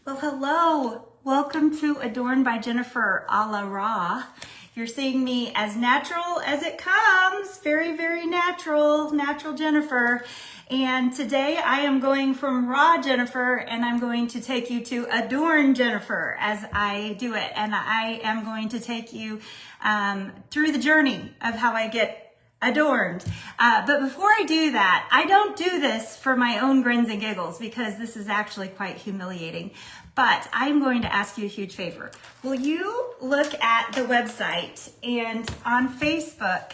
Well, hello. Welcome to Adorn by Jennifer a la raw. You're seeing me as natural as it comes. Very, very natural Jennifer. And today I am going from raw Jennifer and I'm going to take you to Adorn Jennifer as I do it. And I am going to take you through the journey of how I get adorned. But before I do that, I don't do this for my own grins and giggles because this is actually quite humiliating. But I'm going to ask you a huge favor. Will you look at the website and on Facebook,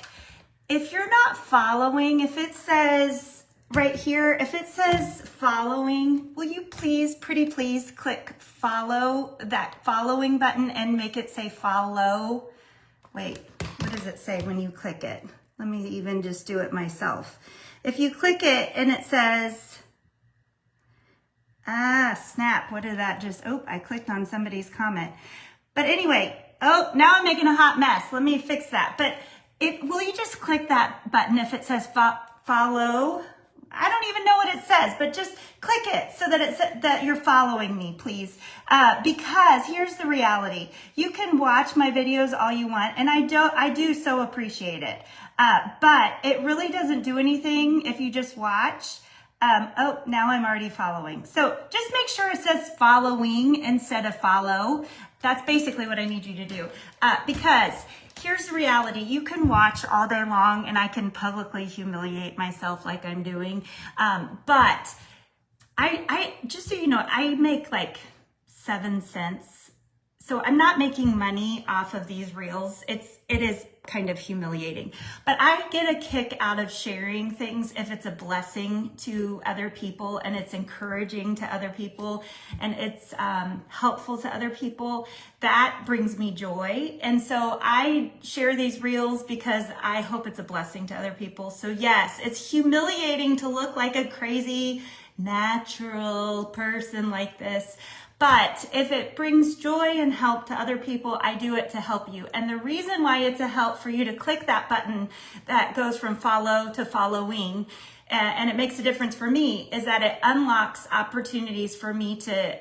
if you're not following, if it says right here, if it says following, will you please, pretty please click follow, that following button and make it say follow. Wait, what does it say when you click it? Let me even just do it myself. If you click it and it says, snap, what did that just, I clicked on somebody's comment. But anyway, now I'm making a hot mess. Let me fix that. But will you just click that button if it says follow? I don't even know what it says, but just click it so that that you're following me, please. Because here's the reality. You can watch my videos all you want, and I do so appreciate it. But it really doesn't do anything if you just watch. Now I'm already following. So just make sure it says following instead of follow. That's basically what I need you to do. Because here's the reality. You can watch all day long and I can publicly humiliate myself like I'm doing. But I just so you know, I make like 7 cents. So I'm not making money off of these reels. It is kind of humiliating, but I get a kick out of sharing things if it's a blessing to other people and it's encouraging to other people and it's helpful to other people. That brings me joy. And so I share these reels because I hope it's a blessing to other people. So yes, it's humiliating to look like a crazy natural person like this. But if it brings joy and help to other people, I do it to help you. And the reason why it's a help for you to click that button that goes from follow to following, and it makes a difference for me, is that it unlocks opportunities for me to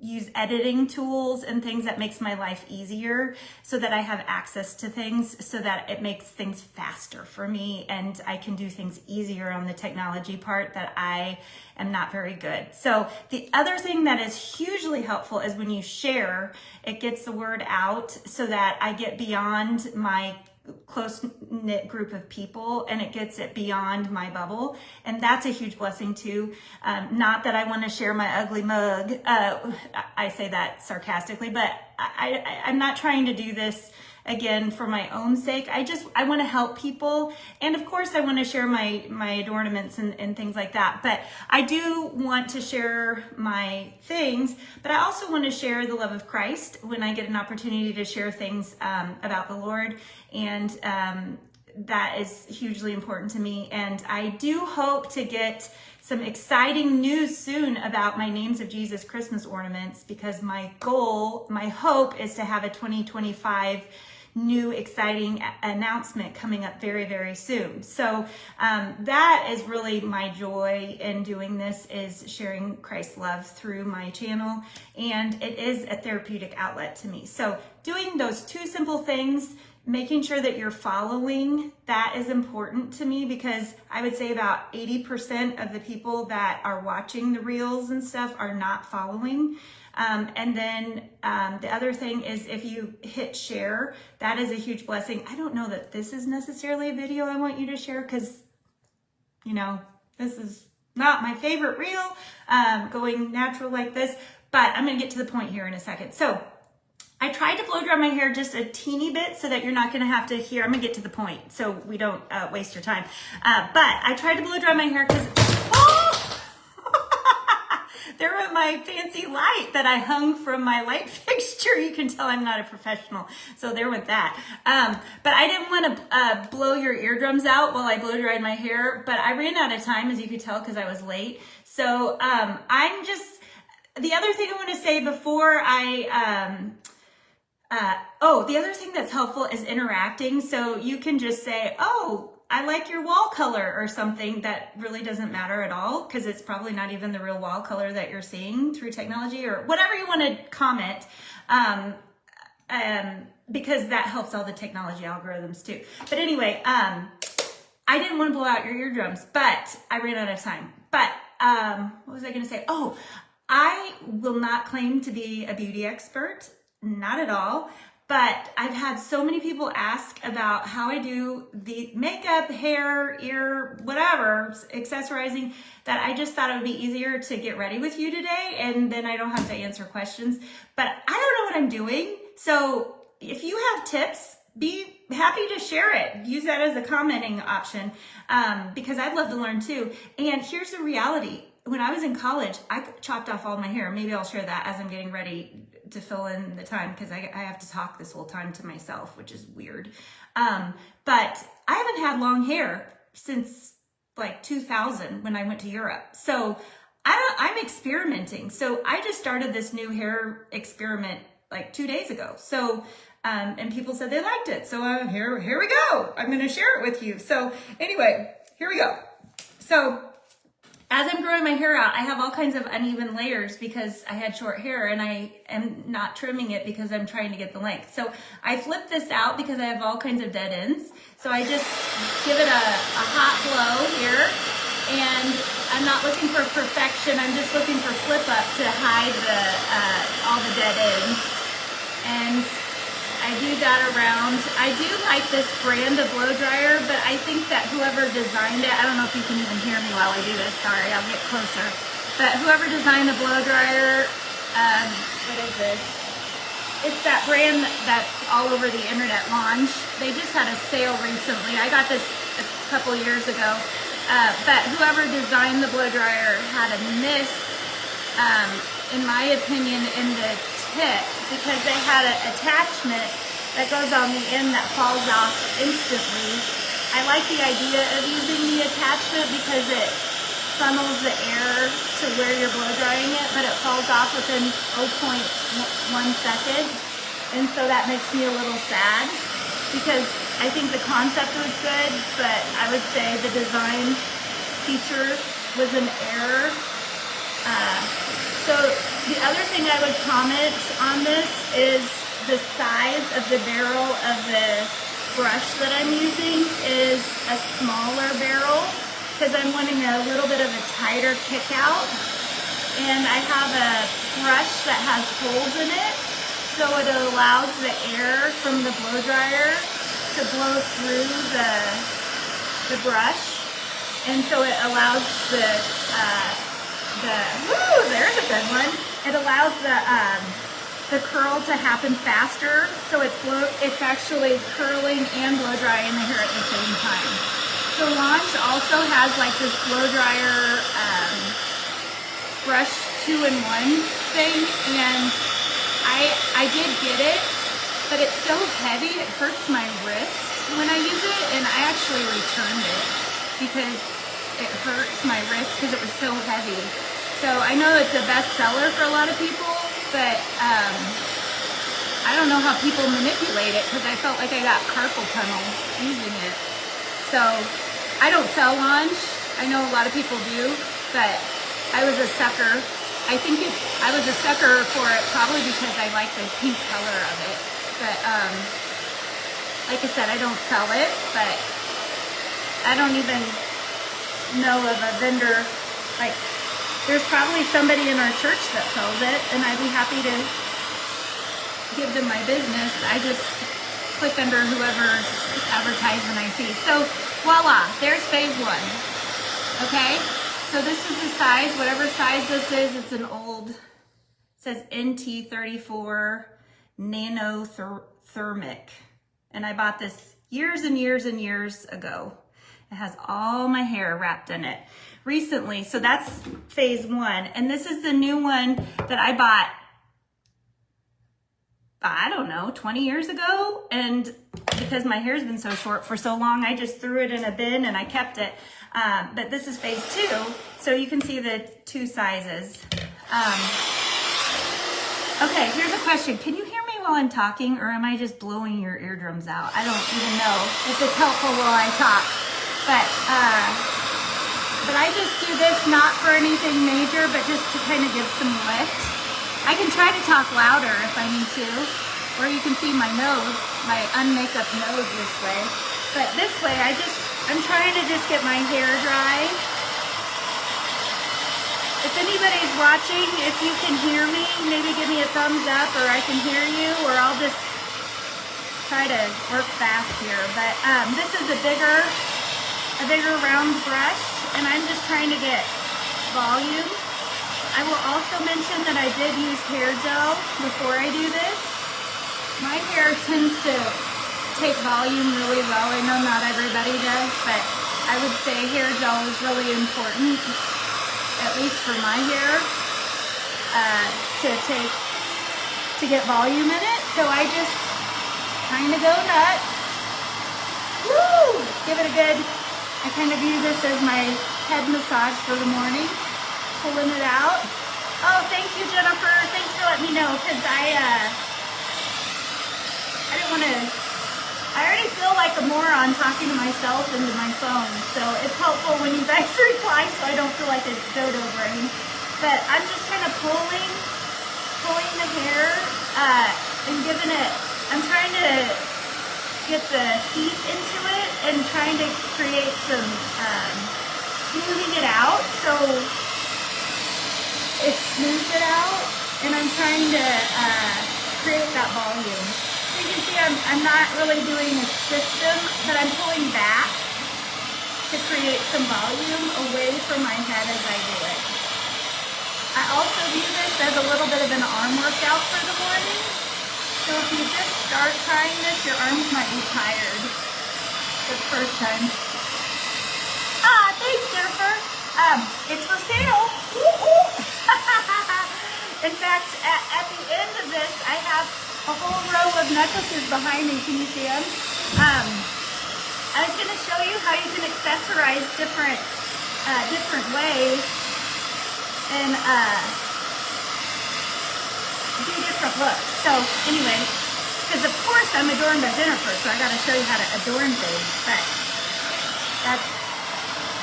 use editing tools and things that makes my life easier so that I have access to things so that it makes things faster for me and I can do things easier on the technology part that I am not very good. So the other thing that is hugely helpful is when you share, it gets the word out so that I get beyond my close-knit group of people and it gets it beyond my bubble, and that's a huge blessing too. Not that I want to share my ugly mug, I say that sarcastically, but I'm not trying to do this again for my own sake. I want to help people, and of course I want to share my ornaments and things like that, but I do want to share my things, but I also want to share the love of Christ when I get an opportunity to share things about the Lord, and that is hugely important to me. And I do hope to get some exciting news soon about my Names of Jesus Christmas ornaments, because my hope is to have a 2025 new exciting announcement coming up very, very soon. So that is really my joy in doing this, is sharing Christ's love through my channel, and it is a therapeutic outlet to me. So doing those two simple things, making sure that you're following, that is important to me, because I would say about 80% of the people that are watching the reels and stuff are not following. And then the other thing is, if you hit share, that is a huge blessing. I don't know that this is necessarily a video I want you to share, because, you know, this is not my favorite reel, going natural like this, but I'm going to get to the point here in a second. So I tried to blow dry my hair just a teeny bit so that you're not going to have to hear. I'm going to get to the point so we don't waste your time. But I tried to blow dry my hair because, there went my fancy light that I hung from my light fixture. You can tell I'm not a professional. So there went that. But I didn't want to blow your eardrums out while I blow dried my hair. But I ran out of time, as you could tell, because I was late. So the other thing I want to say before the other thing that's helpful is interacting. So you can just say, I like your wall color or something that really doesn't matter at all because it's probably not even the real wall color that you're seeing through technology or whatever you want to comment. Because that helps all the technology algorithms too. But anyway, I didn't want to blow out your eardrums, but I ran out of time. But what was I going to say? Oh, I will not claim to be a beauty expert, not at all. But I've had so many people ask about how I do the makeup, hair, ear, whatever, accessorizing, that I just thought it would be easier to get ready with you today, and then I don't have to answer questions. But I don't know what I'm doing. So if you have tips, be happy to share it. Use that as a commenting option because I'd love to learn too. And here's the reality. When I was in college, I chopped off all my hair. Maybe I'll share that as I'm getting ready to fill in the time because I have to talk this whole time to myself, which is weird. But I haven't had long hair since like 2000 when I went to Europe. So I'm experimenting. So I just started this new hair experiment like 2 days ago. So, and people said they liked it. So here we go. I'm going to share it with you. So anyway, here we go. So as I'm growing my hair out, I have all kinds of uneven layers because I had short hair and I am not trimming it because I'm trying to get the length. So I flip this out because I have all kinds of dead ends. So I just give it a hot blow here, and I'm not looking for perfection. I'm just looking for flip up to hide all the dead ends. And I do that around. I do like this brand of blow dryer, but I think that whoever designed it, I don't know if you can even hear me while I do this, sorry, I'll get closer. But whoever designed the blow dryer, what is this? It's that brand that's all over the internet, Launch. They just had a sale recently. I got this a couple years ago. But whoever designed the blow dryer had a miss, in my opinion, in the tip, because they had an attachment that goes on the end that falls off instantly. I like the idea of using the attachment because it funnels the air to where you're blow drying it, but it falls off within 0.1 second. And so that makes me a little sad because I think the concept was good, but I would say the design feature was an error. So the other thing I would comment on this is the size of the barrel of the brush that I'm using is a smaller barrel because I'm wanting a little bit of a tighter kick out. And I have a brush that has holes in it, so it allows the air from the blow dryer to blow through the brush, and so it allows there's a good one. It allows the curl to happen faster, so it's actually curling and blow drying the hair at the same time. So Launch also has like this blow dryer brush 2-in-1 thing, and I did get it, but it's so heavy it hurts my wrist when I use it, and I actually returned it because it hurts my wrist because it was so heavy. So I know it's a bestseller for a lot of people, but I don't know how people manipulate it because I felt like I got carpal tunnel using it. So I don't sell Launch. I know a lot of people do, but I was a sucker. I was a sucker for it probably because I like the pink color of it. But like I said, I don't sell it, but I don't even know of a vendor. Like, there's probably somebody in our church that sells it, and I'd be happy to give them my business. I just click under whoever's advertisement I see. So voila, there's phase 1. Okay, so this is the size, whatever size this is. It's an old, it says NT34 nanothermic, and I bought this years and years and years ago. It has all my hair wrapped in it recently. So that's phase 1. And this is the new one that I bought, I don't know, 20 years ago. And because my hair's been so short for so long, I just threw it in a bin and I kept it. But this is phase 2. So you can see the 2 sizes. Okay, here's a question. Can you hear me while I'm talking, or am I just blowing your eardrums out? I don't even know if it's helpful while I talk. But I just do this not for anything major, but just to kind of give some lift. I can try to talk louder if I need to, or you can see my nose, my unmakeup nose this way. But this way, I'm trying to just get my hair dry. If anybody's watching, if you can hear me, maybe give me a thumbs up, or I can hear you, or I'll just try to work fast here. But this is a bigger round brush, and I'm just trying to get volume. I will also mention that I did use hair gel before I do this. My hair tends to take volume really well. I know not everybody does, but I would say hair gel is really important, at least for my hair, to get volume in it. So I just kind of go nuts. Woo! Give it a good, I kind of view this as my head massage for the morning. Pulling it out. Oh, thank you, Jennifer. Thanks for letting me know, because I didn't want to, I already feel like a moron talking to myself into my phone, so it's helpful when you guys reply so I don't feel like a dodo brain. But I'm just kind of pulling the hair and giving it, I'm trying to get the heat into it and trying to create some smoothing it out. So it smooths it out, and I'm trying to create that volume. So you can see I'm not really doing a system, but I'm pulling back to create some volume away from my head as I do it. I also view this as a little bit of an arm workout for the morning. So if you just start trying this, your arms might be tired the first time. Ah, thanks, Jennifer. It's for sale. In fact, at the end of this, I have a whole row of necklaces behind me. Can you see them? I was going to show you how you can accessorize different ways and do different looks. So anyway, because of course I'm Adorn by Jennifer, so I got to show you how to adorn things. But I'm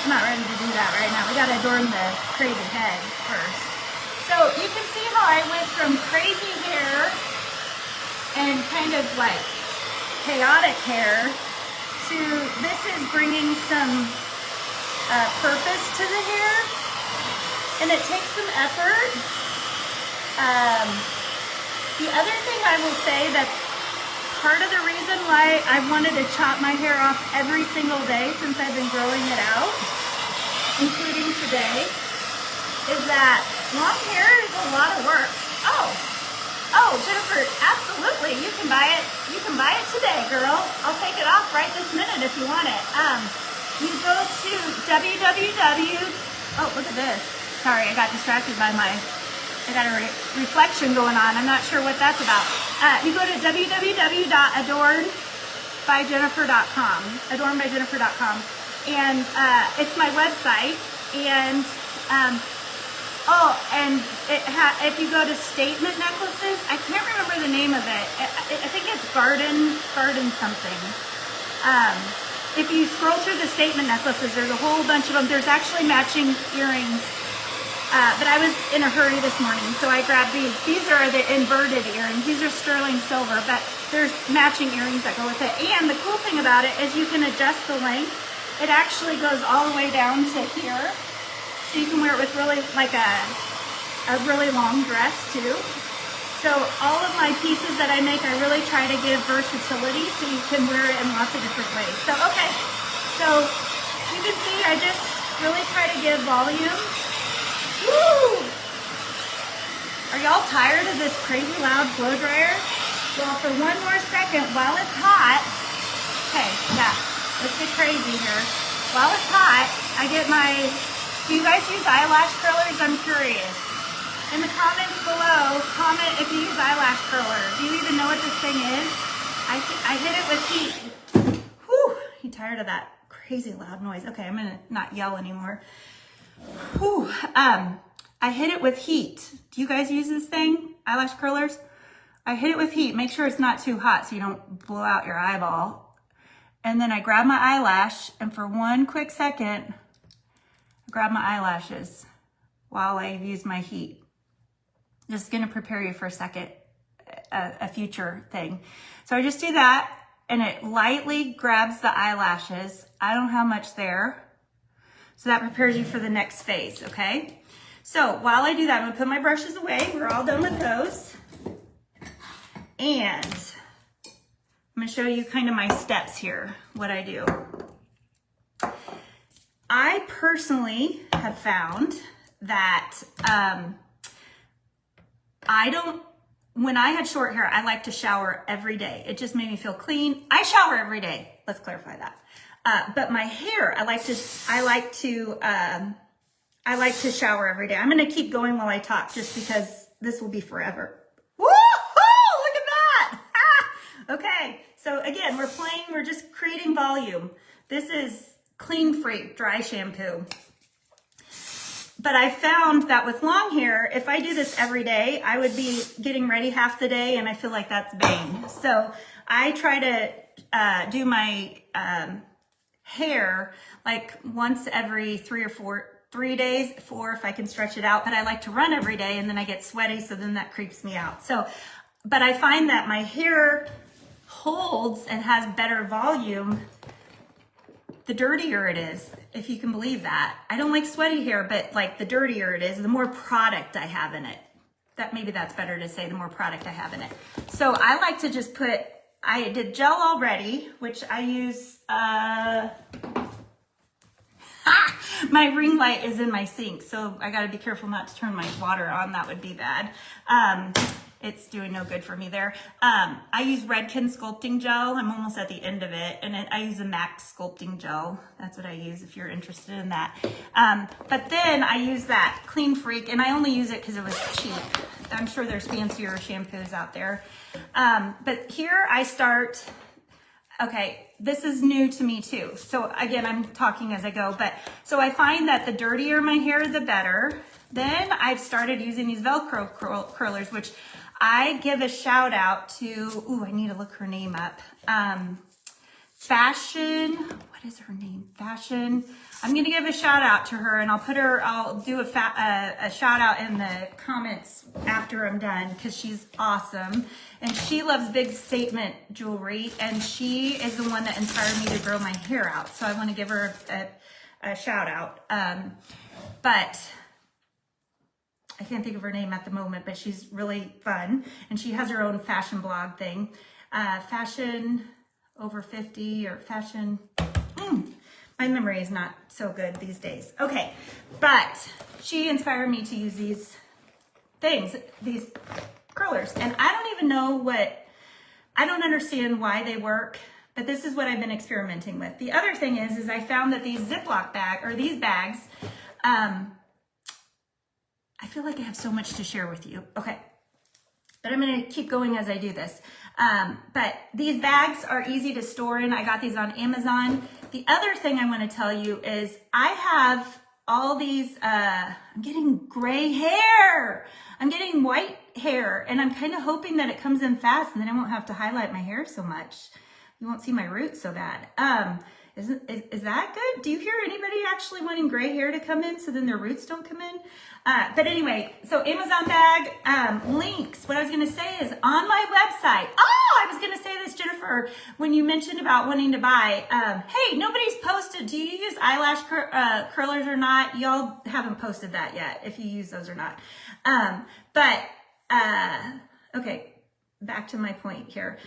not ready to do that right now. We got to adorn the crazy head first. So you can see how I went from crazy hair and kind of like chaotic hair to this is bringing some purpose to the hair, and it takes some effort. The other thing I will say that's part of the reason why I wanted to chop my hair off every single day since I've been growing it out, including today, is that long hair is a lot of work. Oh, Jennifer, absolutely. You can buy it. You can buy it today, girl. I'll take it off right this minute if you want it. You go to oh, look at this. Sorry, I got distracted by I got a reflection going on. I'm not sure what that's about. You go to www.adornbyjennifer.com, adornbyjennifer.com, and it's my website. And if you go to statement necklaces, I can't remember the name of it. I think it's garden something. If you scroll through the statement necklaces, there's a whole bunch of them. There's actually matching earrings. But I was in a hurry this morning, so I grabbed these. These are the inverted earrings. These are sterling silver, but there's matching earrings that go with it. And the cool thing about it is you can adjust the length. It actually goes all the way down to here. So you can wear it with really, like a really long dress too. So all of my pieces that I make, I really try to give versatility so you can wear it in lots of different ways. So, okay. So you can see I just really try to give volume. Woo! Are y'all tired of this crazy loud blow dryer? Well, for one more second, while it's hot, okay, yeah, let's get crazy here. While it's hot, I get my, do you guys use eyelash curlers? I'm curious. In the comments below, comment if you use eyelash curler. Do you even know what this thing is? I hit it with heat. Whew, you tired of that crazy loud noise? Okay, I'm gonna not yell anymore. Whew, I hit it with heat. Do you guys use this thing? Eyelash curlers? I hit it with heat. Make sure it's not too hot so you don't blow out your eyeball. And then I grab my eyelash, and for one quick second, I grab my eyelashes while I use my heat. Just gonna prepare you for a second, a future thing. So I just do that, and it lightly grabs the eyelashes. I don't have much there. So that prepares you for the next phase, okay? So while I do that, I'm gonna put my brushes away. We're all done with those. And I'm gonna show you kind of my steps here, what I do. I personally have found that when I had short hair, I like to shower every day. It just made me feel clean. I shower every day. Let's clarify that. But my hair, I like to shower every day. I'm gonna keep going while I talk just because this will be forever. Woo-hoo! Look at that! Okay, so again, we're just creating volume. This is Clean Freak dry shampoo. But I found that with long hair, if I do this every day, I would be getting ready half the day, and I feel like that's vain. So I try to do my hair like once every 3 days, 4 if I can stretch it out. But I like to run every day, and then I get sweaty, so then that creeps me out. So, but I find that my hair holds and has better volume the dirtier it is, if you can believe that. I don't like sweaty hair, but like the dirtier it is, the more product I have in it. Maybe that's better to say, the more product I have in it. So I like to just I did gel already, which I use, my ring light is in my sink, so I gotta be careful not to turn my water on. That would be bad. It's doing no good for me there. I use Redken sculpting gel. I'm almost at the end of it. And I use a Max sculpting gel. That's what I use if you're interested in that. But then I use that Clean Freak, and I only use it because it was cheap. I'm sure there's fancier shampoos out there. But here I start, okay, this is new to me too. So again, I'm talking as I go, but so I find that the dirtier my hair, the better. Then I've started using these Velcro curlers, which I give a shout out to, I need to look her name up. Fashion, what is her name? Fashion. I'm gonna give a shout out to her, and I'll do a shout out in the comments after I'm done, because she's awesome. And she loves big statement jewelry, and she is the one that inspired me to grow my hair out. So I wanna give her a shout out. But I can't think of her name at the moment, but she's really fun. And she has her own fashion blog thing. Fashion over 50 or fashion. My memory is not so good these days. Okay, but she inspired me to use these things, these curlers. And I don't even know I don't understand why they work, but this is what I've been experimenting with. The other thing is I found that these Ziploc these bags, I feel like I have so much to share with you. Okay, but I'm gonna keep going as I do this. But these bags are easy to store in. I got these on Amazon. The other thing I wanna tell you is I have all these, I'm getting gray hair. I'm getting white hair, and I'm kind of hoping that it comes in fast, and then I won't have to highlight my hair so much. You won't see my roots so bad. Is that good? Do you hear anybody actually wanting gray hair to come in so then their roots don't come in? But anyway, so Amazon bag, links. What I was gonna say is on my website. Oh, I was gonna say this, Jennifer, when you mentioned about wanting to buy, hey, nobody's posted, do you use eyelash curlers or not? Y'all haven't posted that yet, if you use those or not. Okay, back to my point here.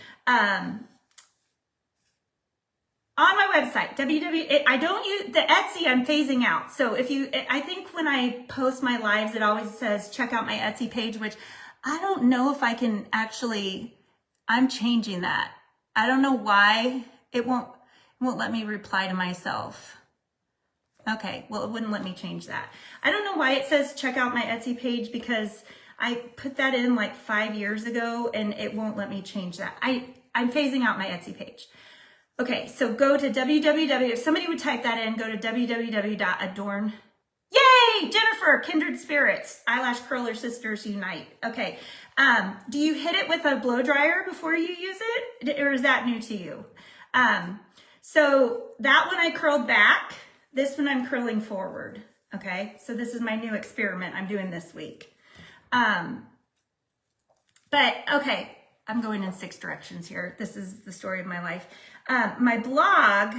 On my website, I don't use the Etsy, I'm phasing out. So I think when I post my lives, it always says, check out my Etsy page, which I don't know if I can actually, I'm changing that. I don't know why it won't let me reply to myself. Okay, well, it wouldn't let me change that. I don't know why it says check out my Etsy page, because I put that in like 5 years ago and it won't let me change that. I'm phasing out my Etsy page. Okay, so go to if somebody would type that in, go to www.adorn. Yay, Jennifer, Kindred Spirits, Eyelash Curler Sisters Unite. Okay, do you hit it with a blow dryer before you use it? Or is that new to you? So that one I curled back. This one I'm curling forward. Okay, so this is my new experiment I'm doing this week. But okay, I'm going in 6 directions here. This is the story of my life. My blog,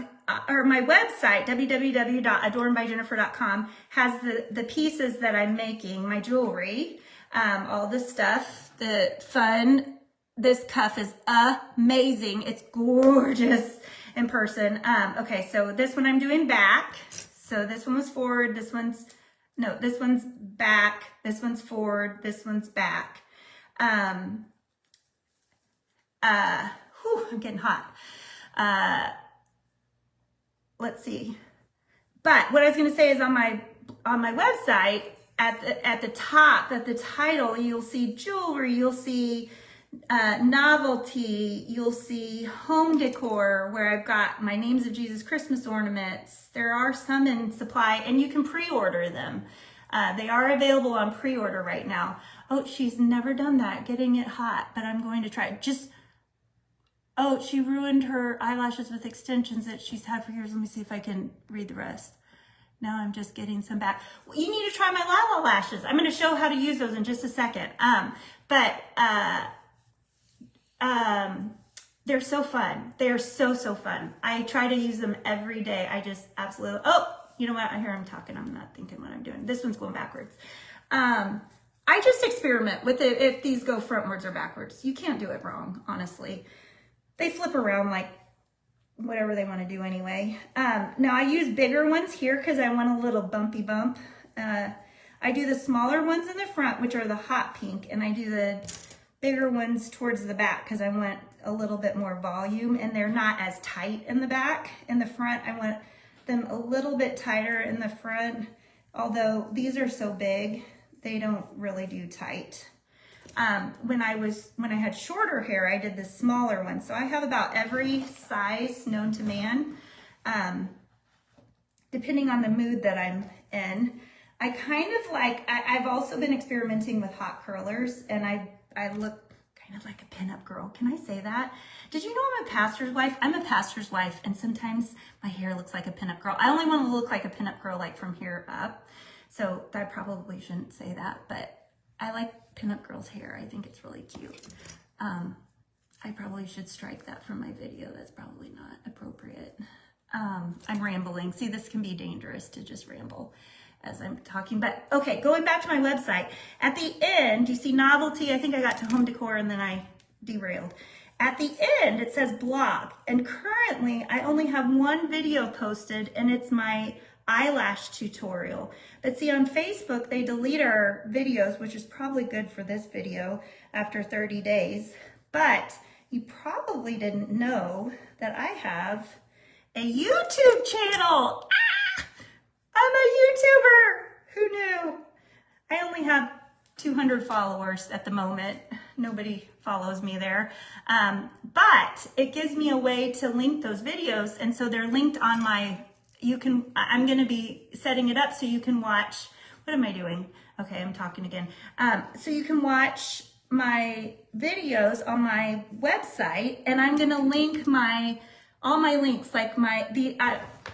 or my website, www.adornbyjennifer.com, has the pieces that I'm making, my jewelry, all the stuff, the fun. This cuff is amazing. It's gorgeous in person. Okay, so this one I'm doing back. So this one was forward, this one's back, this one's forward, this one's back. I'm getting hot. Let's see. But what I was going to say is on my website, at the top, at the title, you'll see jewelry, you'll see novelty, you'll see home decor, where I've got my Names of Jesus Christmas ornaments. There are some in supply, and you can pre-order them. They are available on pre-order right now. Oh, she's never done that, getting it hot, but I'm going to try. Oh, she ruined her eyelashes with extensions that she's had for years. Let me see if I can read the rest. Now I'm just getting some back. Well, you need to try my Lala lashes. I'm going to show how to use those in just a second. They're so fun. They're so fun. I try to use them every day. I just absolutely, oh, you know what? I hear I'm talking. I'm not thinking what I'm doing. This one's going backwards. I just experiment with it if these go frontwards or backwards. You can't do it wrong, honestly. They flip around like whatever they want to do anyway. Now I use bigger ones here because I want a little bumpy bump. I do the smaller ones in the front, which are the hot pink, and I do the bigger ones towards the back because I want a little bit more volume, and they're not as tight in the back. In the front, I want them a little bit tighter in the front, although these are so big, they don't really do tight. When I had shorter hair, I did the smaller one. So I have about every size known to man, depending on the mood that I'm in. I kind of like, I've also been experimenting with hot curlers, and I look kind of like a pinup girl. Can I say that? Did you know I'm a pastor's wife? I'm a pastor's wife, and sometimes my hair looks like a pinup girl. I only want to look like a pinup girl like from here up. So I probably shouldn't say that, but I like pinup girl's hair. I think it's really cute. I probably should strike that from my video. That's probably not appropriate. I'm rambling. See, this can be dangerous to just ramble as I'm talking, but okay, going back to my website. At the end, you see novelty. I think I got to home decor and then I derailed. At the end, it says blog, and currently I only have one video posted, and it's my eyelash tutorial. But see, on Facebook, they delete our videos, which is probably good for this video after 30 days. But you probably didn't know that I have a YouTube channel. I'm a YouTuber. Who knew? I only have 200 followers at the moment. Nobody follows me there. But it gives me a way to link those videos. And so they're linked on my, I'm going to be setting it up so you can watch. What am I doing? Okay, I'm talking again. So you can watch my videos on my website, and I'm going to link all my links, like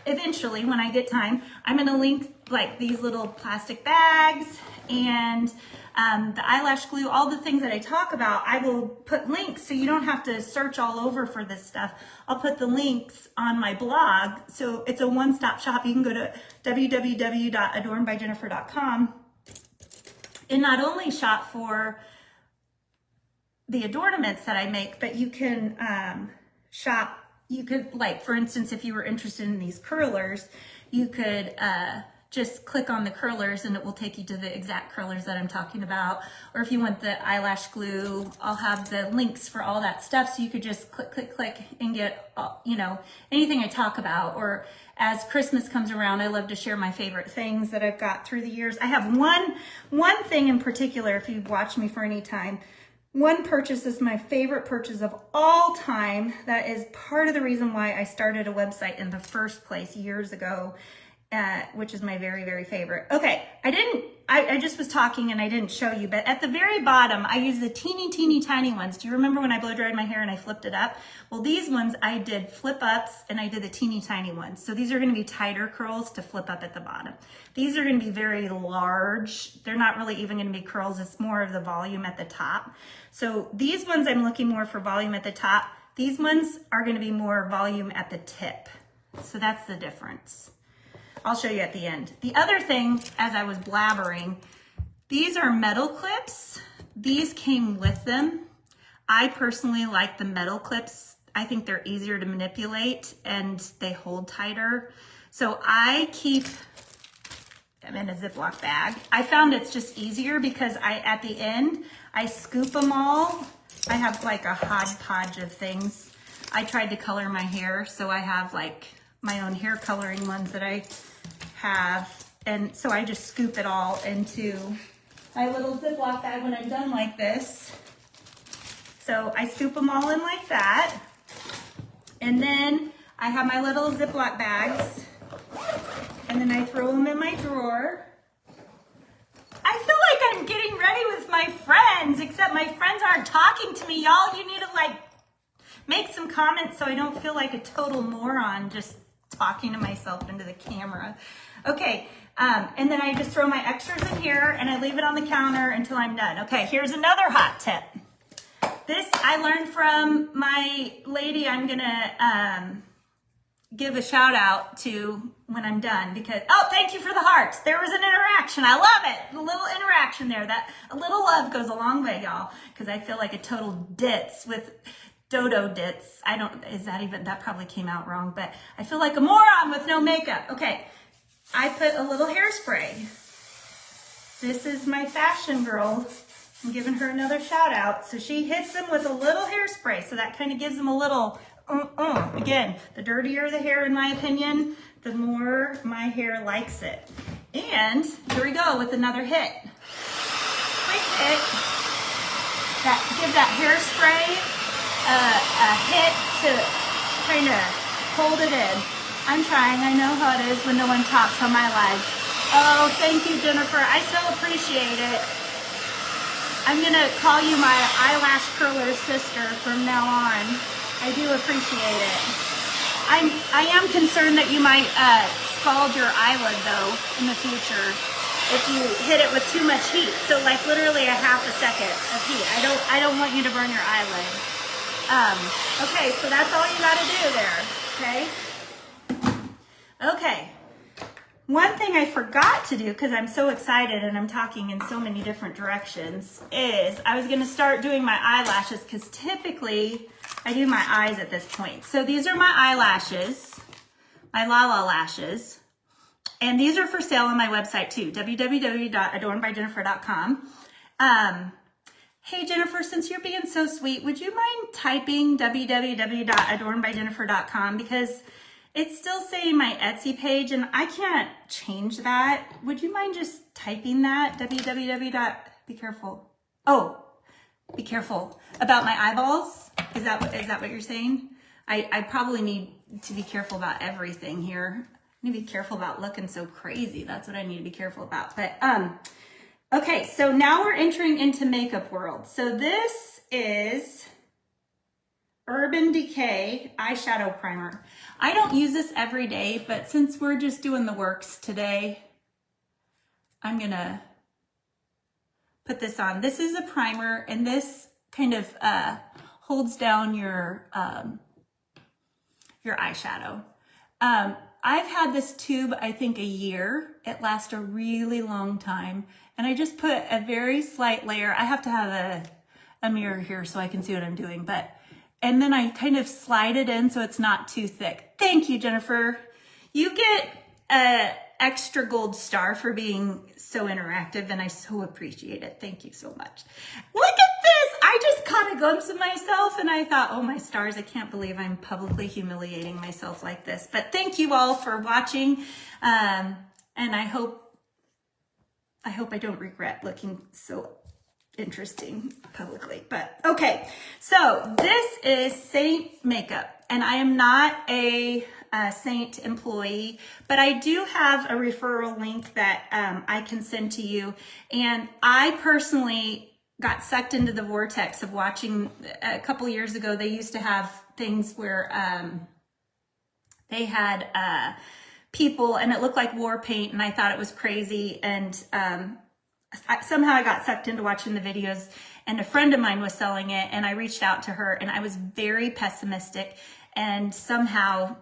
eventually when I get time, I'm going to link like these little plastic bags and the eyelash glue, all the things that I talk about. I will put links so you don't have to search all over for this stuff. I'll put the links on my blog. So it's a one-stop shop. You can go to www.adornbyjennifer.com and not only shop for the adornments that I make, but you can shop. You could, like, for instance, if you were interested in these curlers, you could just click on the curlers and it will take you to the exact curlers that I'm talking about. Or if you want the eyelash glue, I'll have the links for all that stuff. So you could just click, click, click and get, you know, anything I talk about. Or as Christmas comes around, I love to share my favorite things that I've got through the years. I have one thing in particular, if you've watched me for any time. One purchase is my favorite purchase of all time. That is part of the reason why I started a website in the first place years ago. which is my very, very favorite. Okay, I just was talking and I didn't show you, but at the very bottom, I use the teeny, teeny, tiny ones. Do you remember when I blow dried my hair and I flipped it up? Well, these ones I did flip ups and I did the teeny, tiny ones. So these are gonna be tighter curls to flip up at the bottom. These are gonna be very large. They're not really even gonna be curls. It's more of the volume at the top. So these ones I'm looking more for volume at the top. These ones are gonna be more volume at the tip. So that's the difference. I'll show you at the end. The other thing, as I was blabbering, these are metal clips. These came with them. I personally like the metal clips. I think they're easier to manipulate and they hold tighter. So I keep them in a Ziploc bag. I found it's just easier because at the end, I scoop them all. I have like a hodgepodge of things. I tried to color my hair, so I have like my own hair coloring ones that I have, and so I just scoop it all into my little Ziploc bag when I'm done like this. So I scoop them all in like that, and then I have my little Ziploc bags, and then I throw them in my drawer. I feel like I'm getting ready with my friends, except my friends aren't talking to me, y'all. You need to like make some comments so I don't feel like a total moron just talking to myself into the camera. Okay, and then I just throw my extras in here and I leave it on the counter until I'm done. Okay, here's another hot tip. This I learned from my lady I'm gonna give a shout out to when I'm done because, oh, thank you for the hearts. There was an interaction, I love it. A little interaction there. That a little love goes a long way, y'all, because I feel like a total ditz with dodo ditz. That probably came out wrong, but I feel like a moron with no makeup. Okay, I put a little hairspray. This is my fashion girl. I'm giving her another shout out. So she hits them with a little hairspray. So that kind of gives them a little, again, the dirtier the hair, in my opinion, the more my hair likes it. And here we go with another hit. Quick hit. Give that hairspray a hit to kind of hold it in. I'm trying. I know how it is when no one talks on my live. Oh, thank you, Jennifer. I so appreciate it. I'm going to call you my eyelash curler sister from now on. I do appreciate it. I am concerned that you might scald your eyelid, though, in the future if you hit it with too much heat. So, like, literally a half a second of heat. I don't want you to burn your eyelid. Okay, so that's all you got to do there, okay? Okay, one thing I forgot to do because I'm so excited and I'm talking in so many different directions is I was going to start doing my eyelashes because typically I do my eyes at this point. So these are my eyelashes, my Lala lashes, and these are for sale on my website too, www.adornbyjennifer.com. Hey Jennifer, since you're being so sweet, would you mind typing www.adornbyjennifer.com because it's still saying my Etsy page and I can't change that. Would you mind just typing that? Be careful. Oh, be careful about my eyeballs. Is that what you're saying? I probably need to be careful about everything here. I need to be careful about looking so crazy. That's what I need to be careful about. But okay, so now we're entering into makeup world. So this is Urban Decay eyeshadow primer. I don't use this every day, but since we're just doing the works today, I'm gonna put this on. This is a primer, and this kind of holds down your eyeshadow. I've had this tube, I think, a year. It lasts a really long time, and I just put a very slight layer. I have to have a mirror here so I can see what I'm doing, and then I kind of slide it in so it's not too thick. Thank you, Jennifer. You get an extra gold star for being so interactive, and I so appreciate it. Thank you so much. Look at this. I just caught a glimpse of myself, and I thought, oh my stars, I can't believe I'm publicly humiliating myself like this. But thank you all for watching, and I hope I don't regret looking so interesting publicly. But okay, so this is Saint Makeup, and I am not a a Saint employee, but I do have a referral link that I can send to you. And I personally got sucked into the vortex of watching. A couple years ago, they used to have things where they had people, and it looked like war paint, and I thought it was crazy. And somehow I got sucked into watching the videos, and a friend of mine was selling it, and I reached out to her, and I was very pessimistic, and somehow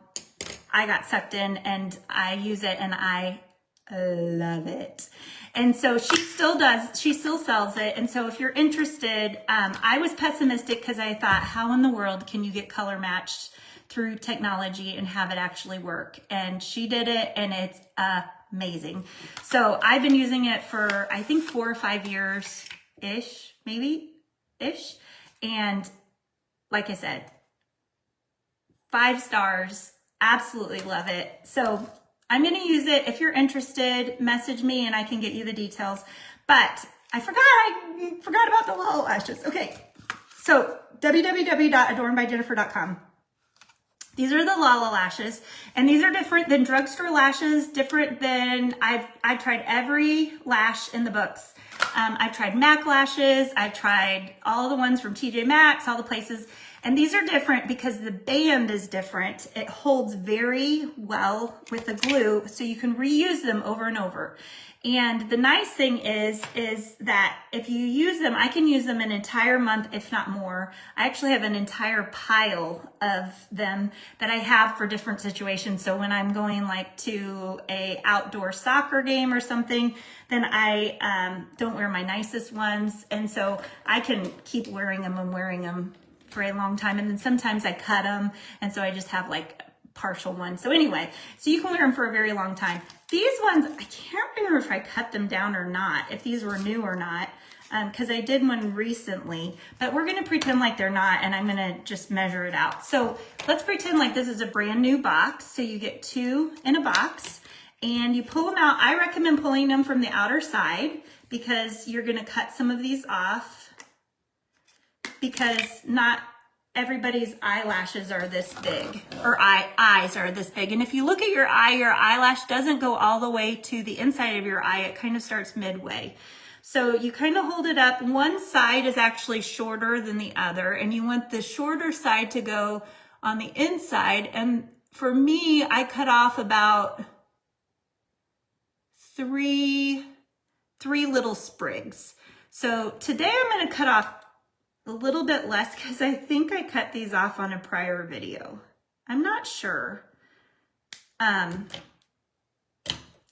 I got sucked in, and I use it, and I love it. And so she still sells it. And so if you're interested, I was pessimistic because I thought, how in the world can you get color matched through technology and have it actually work? And she did it, and it's amazing. So I've been using it for, I think, 4 or 5 years-ish, maybe-ish. And like I said, 5 stars, absolutely love it. So I'm going to use it. If you're interested, message me and I can get you the details. But I forgot about the Lala lashes. Okay, so www.adornbyjennifer.com. These are the Lala lashes, and these are different than drugstore lashes, different than, I've tried every lash in the books. I've tried MAC lashes, I've tried all the ones from TJ Maxx, all the places, and these are different because the band is different. It holds very well with the glue, so you can reuse them over and over. And the nice thing is that if you use them, I can use them an entire month, if not more. I actually have an entire pile of them that I have for different situations. So when I'm going like to a outdoor soccer game or something, then I don't wear my nicest ones. And so I can keep wearing them and wearing them for a long time. And then sometimes I cut them. And so I just have like partial ones. So anyway, so you can wear them for a very long time. These ones, I can't remember if I cut them down or not, if these were new or not, because I did one recently, but we're going to pretend like they're not, and I'm going to just measure it out. So let's pretend like this is a brand new box. So you get 2 in a box, and you pull them out. I recommend pulling them from the outer side because you're going to cut some of these off, because not everybody's eyelashes are this big, or eyes are this big. And if you look at your eye, your eyelash doesn't go all the way to the inside of your eye. It kind of starts midway. So you kind of hold it up. One side is actually shorter than the other, and you want the shorter side to go on the inside. And for me, I cut off about three little sprigs. So today I'm going to cut off a little bit less because I think I cut these off on a prior video. I'm not sure. Because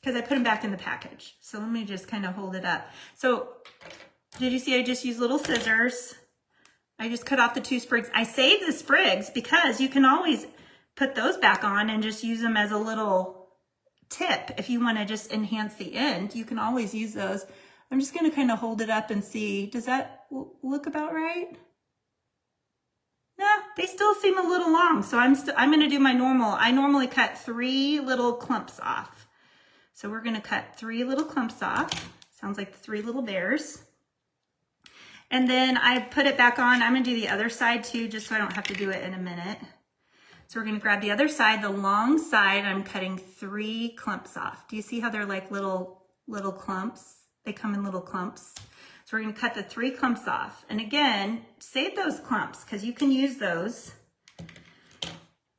I put them back in the package. So let me just kind of hold it up. So did you see I just used little scissors? I just cut off the 2 sprigs. I saved the sprigs because you can always put those back on and just use them as a little tip. If you want to just enhance the end, you can always use those. I'm just going to kind of hold it up and see. Does that look about right? No, they still seem a little long. So I'm going to do my normal. I normally cut 3 little clumps off. So we're going to cut 3 little clumps off. Sounds like the 3 little bears. And then I put it back on. I'm going to do the other side too, just so I don't have to do it in a minute. So we're going to grab the other side, the long side. I'm cutting 3 clumps off. Do you see how they're like little clumps? They come in little clumps. So we're going to cut the 3 clumps off. And again, save those clumps because you can use those.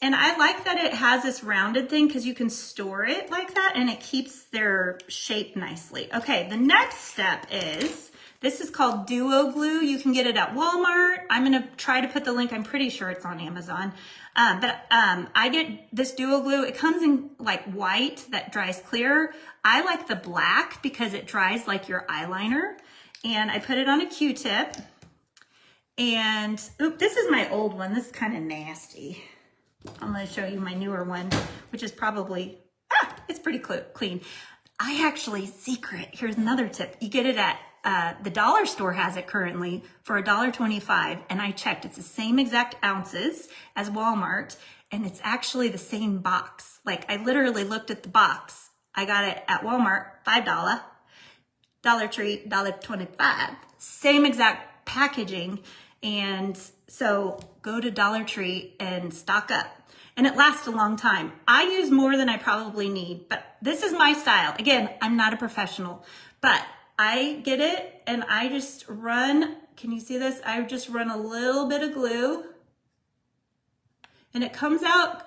And I like that it has this rounded thing because you can store it like that and it keeps their shape nicely. Okay, the next step is, this is called Duo Glue. You can get it at Walmart. I'm going to try to put the link. I'm pretty sure it's on Amazon. I get this Duo Glue. It comes in like white that dries clear. I like the black because it dries like your eyeliner. And I put it on a Q-tip. And oop, this is my old one. This is kind of nasty. I'm going to show you my newer one, which is probably, it's pretty clean. I actually, secret, here's another tip. You get it at the dollar store has it currently for $1.25, and I checked. It's the same exact ounces as Walmart, and it's actually the same box. Like, I literally looked at the box. I got it at Walmart, $5, Dollar Tree, $1.25. Same exact packaging, and so go to Dollar Tree and stock up. and it lasts a long time. I use more than I probably need, but this is my style. Again, I'm not a professional, but I get it and I just run, can you see this? I just run a little bit of glue and it comes out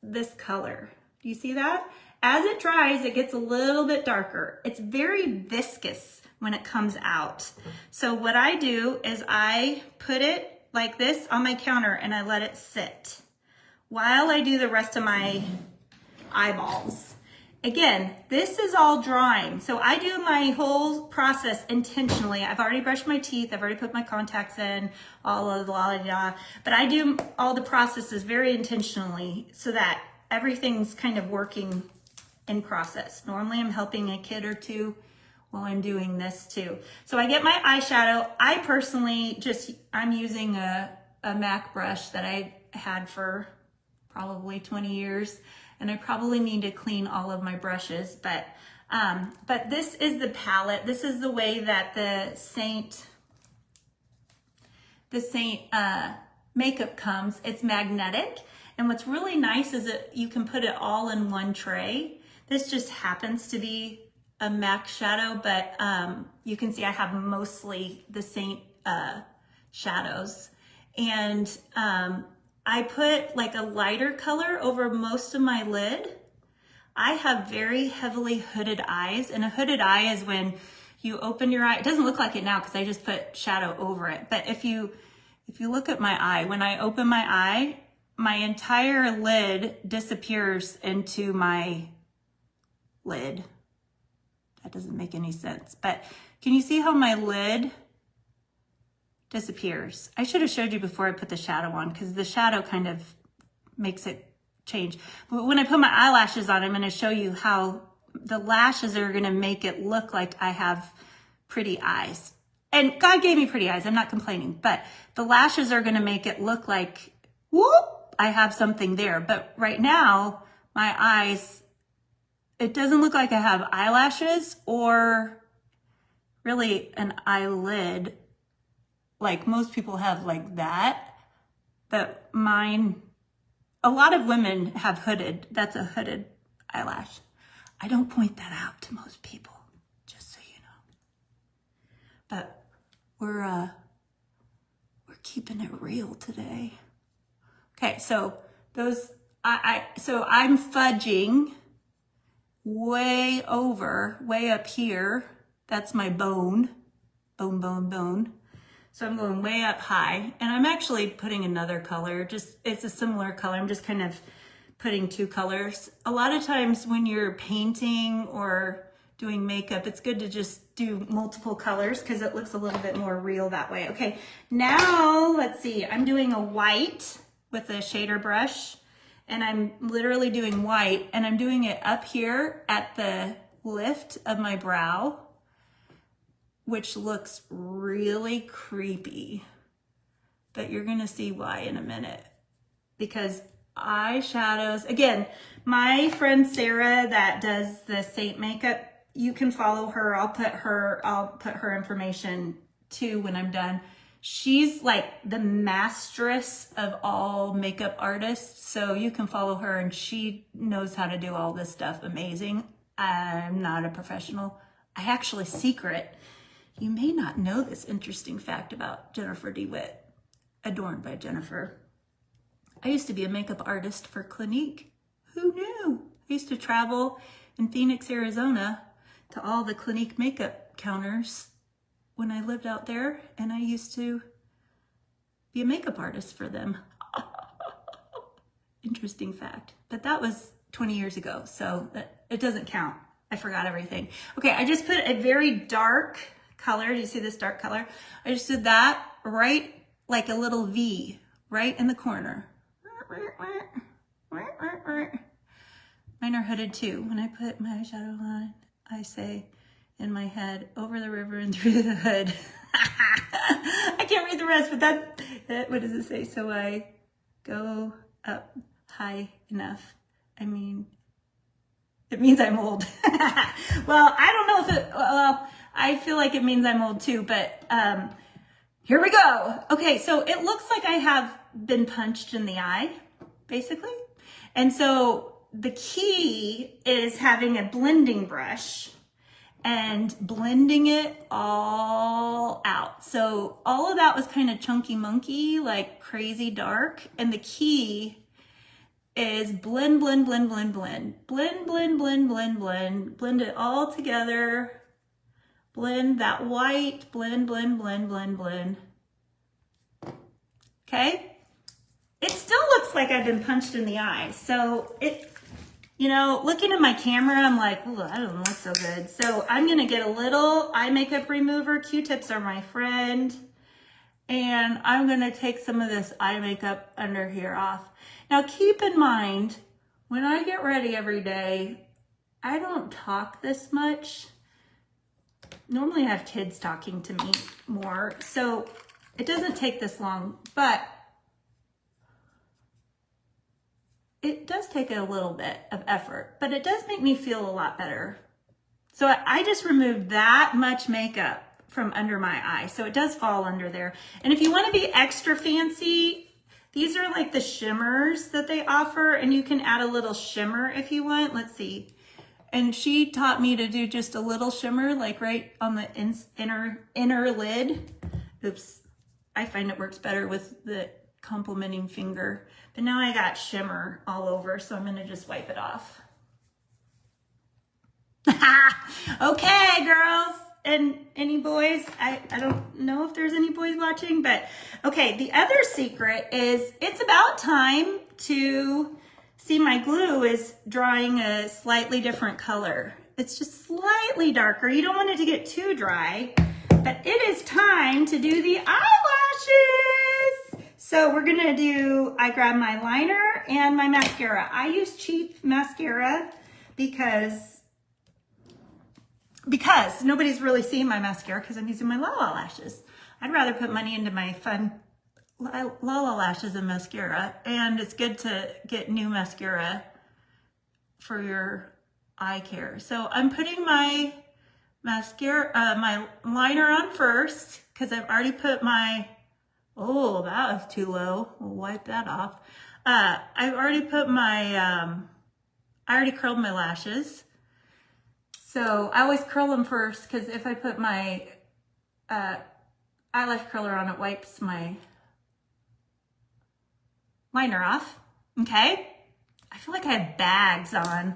this color. Do you see that? As it dries, it gets a little bit darker. It's very viscous when it comes out. So what I do is I put it like this on my counter and I let it sit while I do the rest of my eyeballs. Again, this is all drying. So I do my whole process intentionally. I've already brushed my teeth. I've already put my contacts in, all of la la la. But I do all the processes very intentionally so that everything's kind of working in process. Normally I'm helping a kid or two while I'm doing this too. So I get my eyeshadow. I personally I'm using a MAC brush that I had for probably 20 years. And I probably need to clean all of my brushes, but this is the palette. This is the way that the Saint makeup comes. It's magnetic. And what's really nice is that you can put it all in one tray. This just happens to be a MAC shadow, but you can see I have mostly the Saint shadows. And I put like a lighter color over most of my lid. I have very heavily hooded eyes, and a hooded eye is when you open your eye. It doesn't look like it now because I just put shadow over it. But if you look at my eye, when I open my eye, my entire lid disappears into my lid. That doesn't make any sense. But can you see how my lid disappears? I should have showed you before I put the shadow on because the shadow kind of makes it change. But when I put my eyelashes on, I'm going to show you how the lashes are going to make it look like I have pretty eyes. And God gave me pretty eyes. I'm not complaining. But the lashes are going to make it look like, whoop, I have something there. But right now, my eyes, it doesn't look like I have eyelashes or really an eyelid. Like most people have like that, but mine, a lot of women have hooded, that's a hooded eyelash. I don't point that out to most people, just so you know. But we're keeping it real today. Okay, so so I'm fudging way up here. That's my bone. So I'm going way up high, and I'm actually putting another color, it's a similar color. I'm just kind of putting two colors. A lot of times when you're painting or doing makeup, it's good to just do multiple colors because it looks a little bit more real that way. Okay, now let's see. I'm doing a white with a shader brush, and I'm literally doing white, and I'm doing it up here at the lift of my brow, which looks really creepy, but you're gonna see why in a minute. Because eyeshadows, again, my friend Sarah that does the Saint makeup, you can follow her. I'll put her information too when I'm done. She's like the masteress of all makeup artists, so you can follow her, and she knows how to do all this stuff amazing. I'm not a professional. I actually secret. You may not know this interesting fact about Jennifer DeWitt, Adorn by Jennifer. I used to be a makeup artist for Clinique. Who knew? I used to travel in Phoenix, Arizona to all the Clinique makeup counters when I lived out there, and I used to be a makeup artist for them. Interesting fact. But that was 20 years ago, so it doesn't count. I forgot everything. Okay, I just put a very dark color. Do you see this dark color? I just did that right, like a little V, right in the corner. Mine are hooded too. When I put my eyeshadow on, I say in my head, over the river and through the hood. I can't read the rest, but that, what does it say? So I go up high enough. I mean, it means I'm old. Well, I don't know if it, well, I feel like it means I'm old too, but here we go. Okay, so it looks like I have been punched in the eye, basically. And so the key is having a blending brush and blending it all out. So all of that was kind of chunky monkey, like crazy dark. And the key is blend, blend, blend, blend, blend. Blend, blend, blend, blend, blend. Blend it all together. Blend that white, blend, blend, blend, blend, blend. Okay? It still looks like I've been punched in the eye. So it, you know, looking at my camera, I'm like, ooh, that doesn't look so good. So I'm gonna get a little eye makeup remover. Q-tips are my friend. And I'm gonna take some of this eye makeup under here off. Now keep in mind, when I get ready every day, I don't talk this much. Normally I have kids talking to me more, so it doesn't take this long, but it does take a little bit of effort, but it does make me feel a lot better. So I just removed that much makeup from under my eye, so it does fall under there. And if you want to be extra fancy, these are like the shimmers that they offer, and you can add a little shimmer if you want. Let's see. And she taught me to do just a little shimmer, like right on the inner lid. Oops, I find it works better with the complementing finger. But now I got shimmer all over, so I'm gonna just wipe it off. Okay, girls and any boys. I don't know if there's any boys watching, but okay, the other secret is it's about time to see my glue is drying a slightly different color. It's just slightly darker. You don't want it to get too dry, but it is time to do the eyelashes. So we're gonna do, I grab my liner and my mascara. I use cheap mascara because nobody's really seeing my mascara because I'm using my Lala lashes. I'd rather put money into my fun Lala lashes and mascara, and it's good to get new mascara for your eye care. So I'm putting my mascara, my liner on first because I've already put my, oh, that was too low. We'll wipe that off. I've already put my, I already curled my lashes. So I always curl them first because if I put my eyelash curler on, it wipes my liner off. Okay, I feel like I have bags on,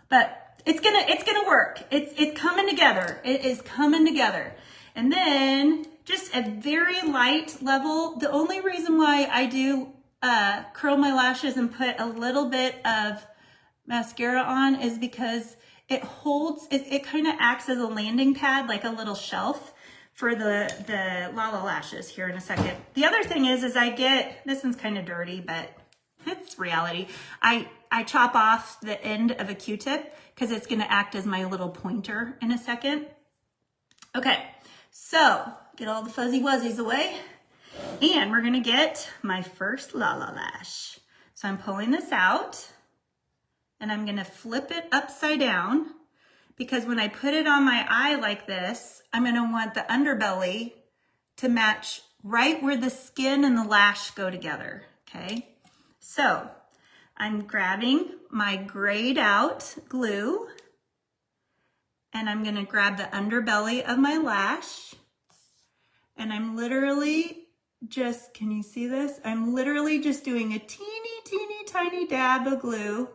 but it's gonna work. It's coming together. It is coming together. And then just a very light level. The only reason why I do curl my lashes and put a little bit of mascara on is because it holds, it kind of acts as a landing pad, like a little shelf for the Lala lashes here in a second. The other thing is I get, this one's kind of dirty, but it's reality. I chop off the end of a Q-tip because it's gonna act as my little pointer in a second. Okay, so get all the fuzzy wuzzies away. And we're gonna get my first Lala lash. So I'm pulling this out and I'm gonna flip it upside down because when I put it on my eye like this, I'm gonna want the underbelly to match right where the skin and the lash go together, okay? So I'm grabbing my grayed out glue and I'm gonna grab the underbelly of my lash and I'm literally just, can you see this? I'm literally just doing a teeny tiny dab of glue.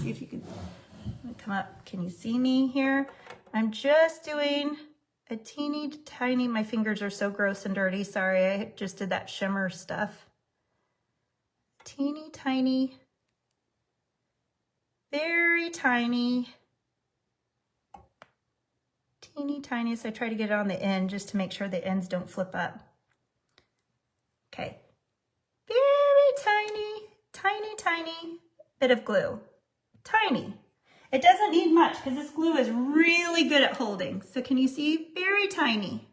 See if you can come up. Can you see me here? I'm just doing a teeny tiny, my fingers are so gross and dirty. Sorry, I just did that shimmer stuff. Teeny tiny, very tiny, teeny tiny. So I try to get it on the end just to make sure the ends don't flip up. Okay, very tiny bit of glue. Tiny. It doesn't need much because this glue is really good at holding. So can you see? Very tiny,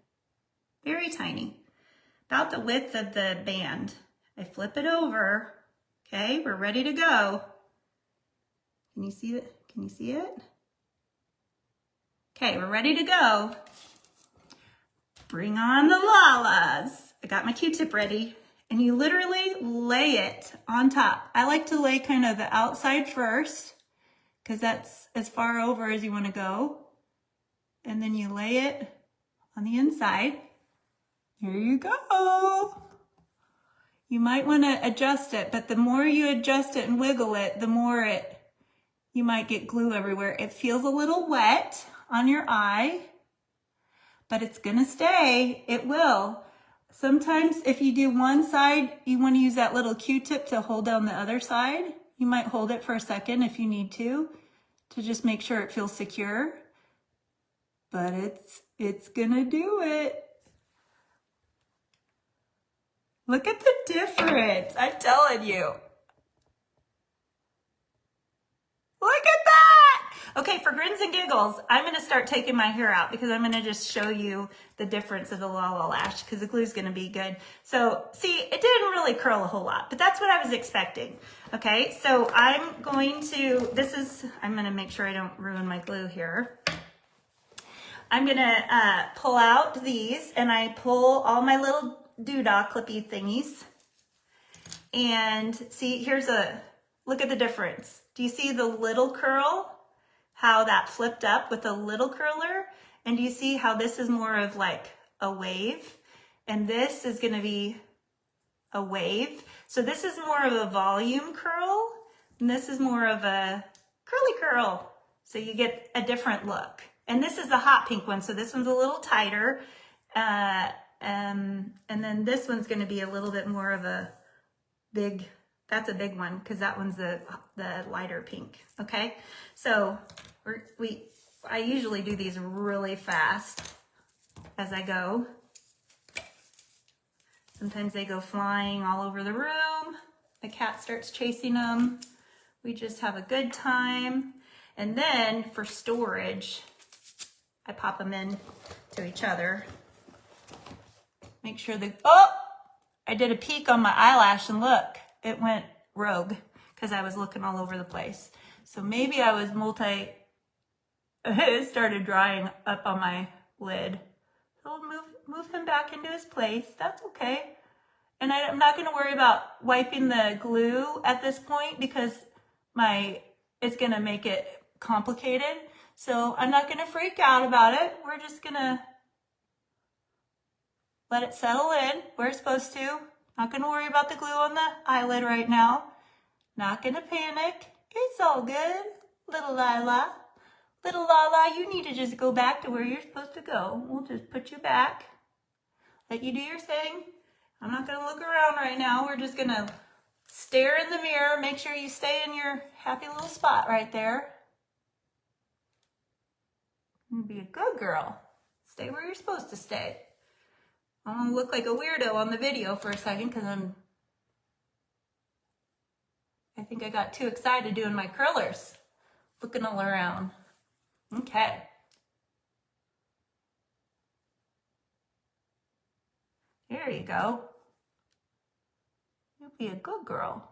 about the width of the band. I flip it over. Okay, we're ready to go. Can you see it? Can you see it? Okay, we're ready to go. Bring on the Lalas. I got my Q-tip ready. and you literally lay it on top. I like to lay kind of the outside first because that's as far over as you want to go. And then you lay it on the inside. Here you go. You might want to adjust it, but the more you adjust it and wiggle it, the more you might get glue everywhere. It feels a little wet on your eye, but it's gonna stay. It will. Sometimes if you do one side, you want to use that little Q-tip to hold down the other side. You might hold it for a second if you need to just make sure it feels secure. But it's gonna do it. Look at the difference, I'm telling you. Look at that! Okay, for grins and giggles, I'm gonna start taking my hair out because I'm gonna just show you the difference of the La La Lash because the glue's gonna be good. So, see, it didn't really curl a whole lot, but that's what I was expecting. Okay, so I'm going to, I'm gonna make sure I don't ruin my glue here. I'm gonna pull out these, and I pull all my little doodah clippy thingies. And see, look at the difference. Do you see the little curl? How that flipped up with a little curler? And do you see how this is more of like a wave? And this is gonna be a wave. So this is more of a volume curl, and this is more of a curly curl. So you get a different look. And this is the hot pink one, so this one's a little tighter. And then this one's gonna be a little bit more of a big, that's a big one, because that one's the lighter pink, okay? So I usually do these really fast as I go. Sometimes they go flying all over the room. The cat starts chasing them. We just have a good time. And then for storage, I pop them in to each other. Make sure I did a peek on my eyelash and look, it went rogue because I was looking all over the place. So maybe I was it started drying up on my lid. So move him back into his place, that's okay. And I'm not gonna worry about wiping the glue at this point because it's gonna make it complicated. So I'm not gonna freak out about it. We're just gonna let it settle in where it's supposed to. Not gonna worry about the glue on the eyelid right now. Not gonna panic. It's all good, little Lila. Little Lala, you need to just go back to where you're supposed to go. We'll just put you back, let you do your thing. I'm not gonna look around right now. We're just gonna stare in the mirror. Make sure you stay in your happy little spot right there. Be a good girl. Stay where you're supposed to stay. I'm gonna look like a weirdo on the video for a second because I think I got too excited doing my curlers. Looking all around. Okay. There you go. You'll be a good girl.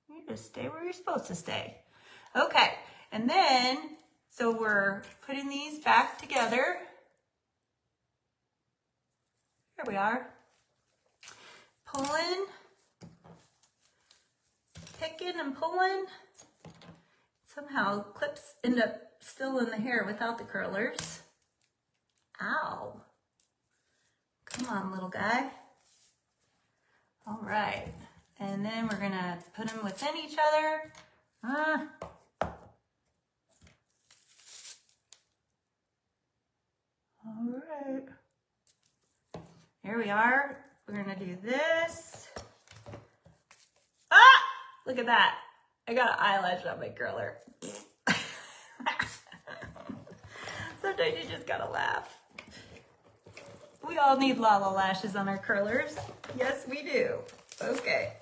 You just stay where you're supposed to stay. Okay, and then, so we're putting these back together. Here we are. Pulling, picking and pulling. Somehow clips end up still in the hair without the curlers. Ow. Come on, little guy. All right. And then we're gonna put them within each other. All right. Here we are. We're gonna do this. Ah! Look at that. I got an eyelash on my curler. Sometimes you just gotta laugh. We all need La La lashes on our curlers. Yes, we do. Okay.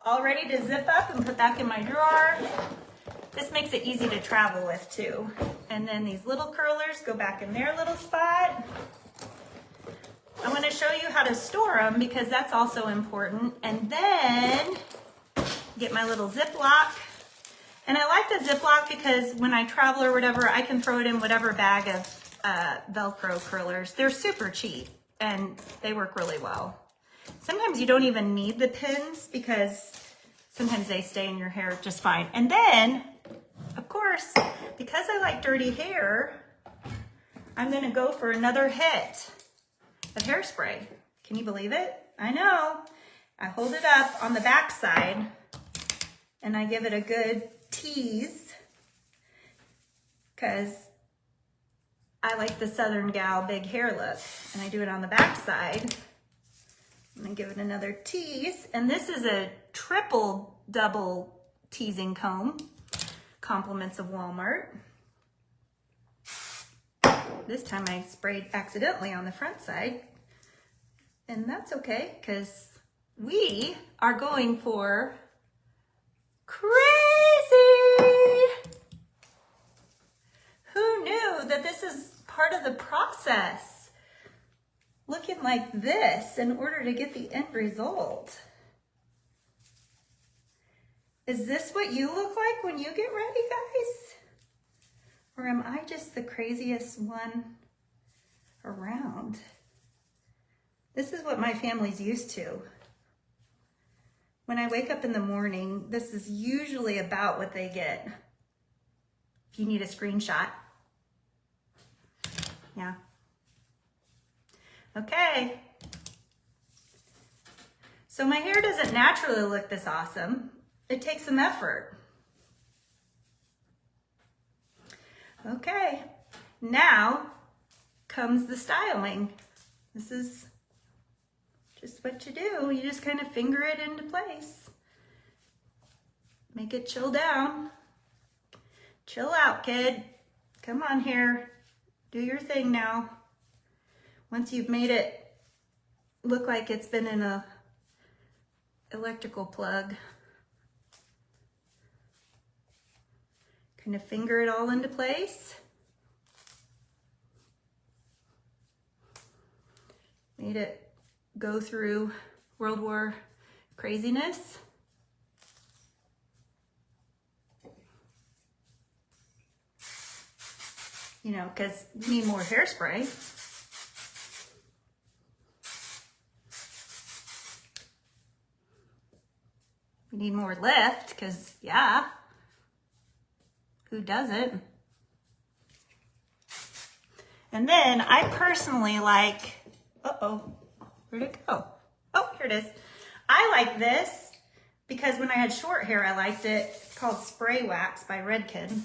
All ready to zip up and put back in my drawer. This makes it easy to travel with too. And then these little curlers go back in their little spot. I want to show you how to store them because that's also important. And then get my little Ziploc. And I like the Ziploc because when I travel or whatever, I can throw it in whatever bag of Velcro curlers. They're super cheap and they work really well. Sometimes you don't even need the pins because sometimes they stay in your hair just fine. And then, of course, because I like dirty hair, I'm gonna go for another hit of hairspray. Can you believe it? I know. I hold it up on the back side and I give it a good tease because I like the Southern gal big hair look. And I do it on the back side. I'm gonna give it another tease. And this is a triple double teasing comb. Compliments of Walmart. This time I sprayed accidentally on the front side. And that's okay, because we are going for crazy. Who knew that this is part of the process? Looking like this in order to get the end result. Is this what you look like when you get ready, guys? Or am I just the craziest one around? This is what my family's used to. When I wake up in the morning, this is usually about what they get. If you need a screenshot. Yeah. Okay. So my hair doesn't naturally look this awesome. It takes some effort. Okay. Now comes the styling. This is just what you do. You just kind of finger it into place. Make it chill down. Chill out, kid. Come on here. Do your thing now. Once you've made it look like it's been in a electrical plug, kind of finger it all into place. Made it go through World War craziness. You know, because we need more hairspray. We need more lift, because, yeah, who doesn't? And then I personally like, uh-oh, where'd it go? Oh, here it is. I like this because when I had short hair, I liked it. It's called Spray Wax by Redken.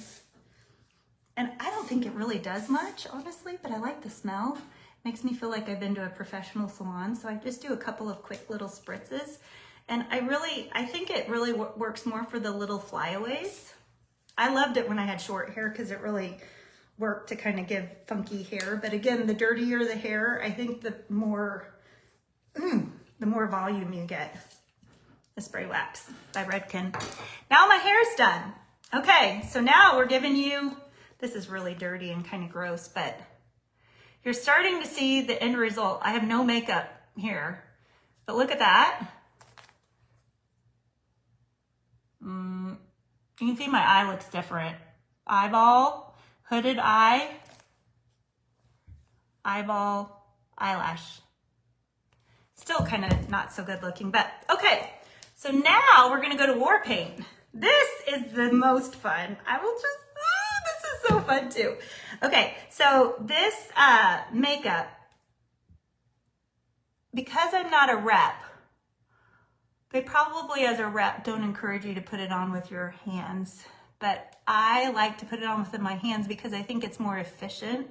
And I don't think it really does much, honestly, but I like the smell. It makes me feel like I've been to a professional salon. So I just do a couple of quick little spritzes. And I think it really works more for the little flyaways. I loved it when I had short hair because it really worked to kind of give funky hair. But again, the dirtier the hair, I think the more volume you get. The Spray Wax by Redken. Now my hair's done. Okay, so now we're giving you, this is really dirty and kind of gross, but you're starting to see the end result. I have no makeup here, but look at that. You can see my eye looks different. Eyeball, hooded eye, eyeball, eyelash. Still kind of not so good looking, but okay. So now we're gonna go to war paint. This is the most fun. This is so fun too. Okay, so this makeup, because I'm not a rep, they probably as a rep don't encourage you to put it on with your hands, but I like to put it on with my hands because I think it's more efficient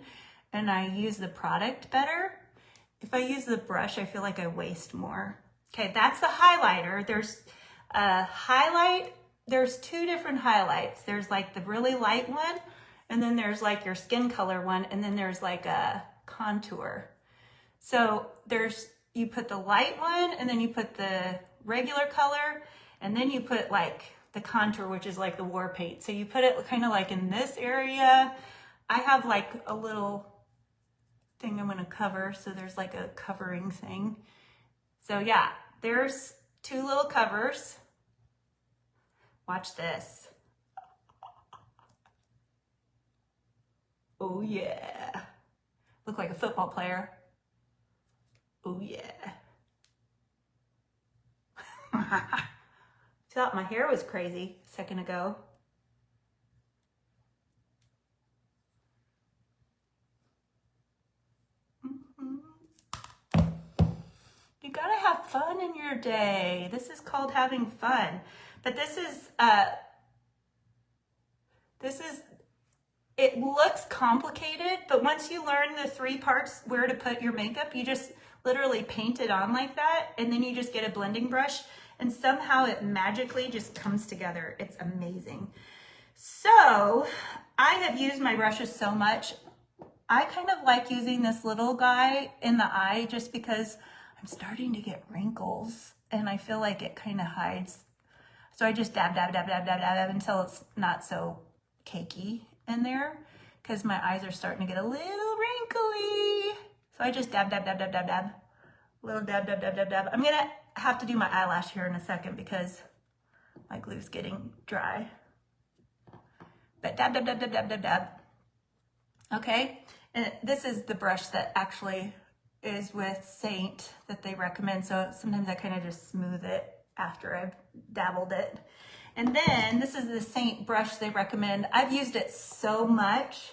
and I use the product better. If I use the brush, I feel like I waste more. Okay, that's the highlighter. There's a highlight. There's two different highlights. There's like the really light one, and then there's like your skin color one, and then there's like a contour. So you put the light one, and then you put the regular color, and then you put like the contour, which is like the war paint. So you put it kind of like in this area. I have like a little thing I'm gonna cover, so there's like a covering thing. So yeah, there's two little covers. Watch this. Oh yeah. Look like a football player. Oh yeah. Thought my hair was crazy a second ago. You gotta have fun in your day. This is called having fun. But this is, it looks complicated, but once you learn the 3 parts where to put your makeup, you just literally paint it on like that, and then you just get a blending brush, and somehow it magically just comes together. It's amazing. So I have used my brushes so much. I kind of like using this little guy in the eye just because I'm starting to get wrinkles and I feel like it kind of hides. So I just dab, dab, dab, dab, dab, dab, dab until it's not so cakey in there because my eyes are starting to get a little wrinkly. So I just dab, dab, dab, dab, dab, dab. Little dab, dab, dab, dab, dab. I'm gonna have to do my eyelash here in a second because my glue's getting dry. But dab, dab, dab, dab, dab, dab, dab. Okay, and this is the brush that actually is with Saint that they recommend. So sometimes I kind of just smooth it after I've dabbled it. And then this is the Saint brush they recommend. I've used it so much.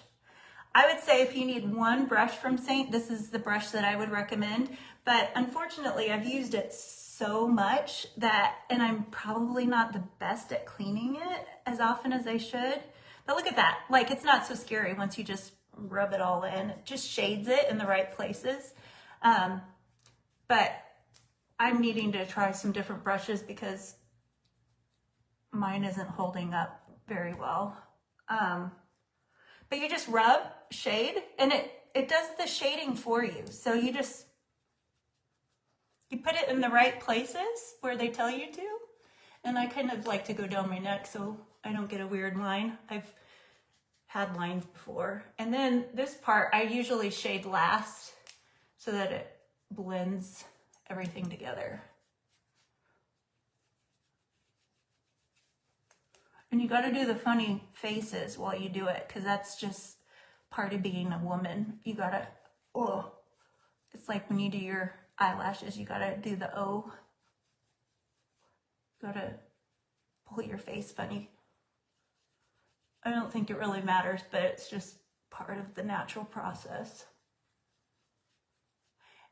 I would say if you need one brush from Saint, this is the brush that I would recommend. But unfortunately, I've used it so much that, and I'm probably not the best at cleaning it as often as I should. But look at that, like it's not so scary once you just rub it all in. It just shades it in the right places. But I'm needing to try some different brushes because mine isn't holding up very well. But you just rub, shade, and it does the shading for you. So you put it in the right places where they tell you to. And I kind of like to go down my neck so I don't get a weird line. I've had lines before. And then this part I usually shade last so that it blends everything together. And you got to do the funny faces while you do it because that's just part of being a woman. You got to, oh, it's like when you do your eyelashes, you got to do the O. You got to pull your face funny. I don't think it really matters, but it's just part of the natural process.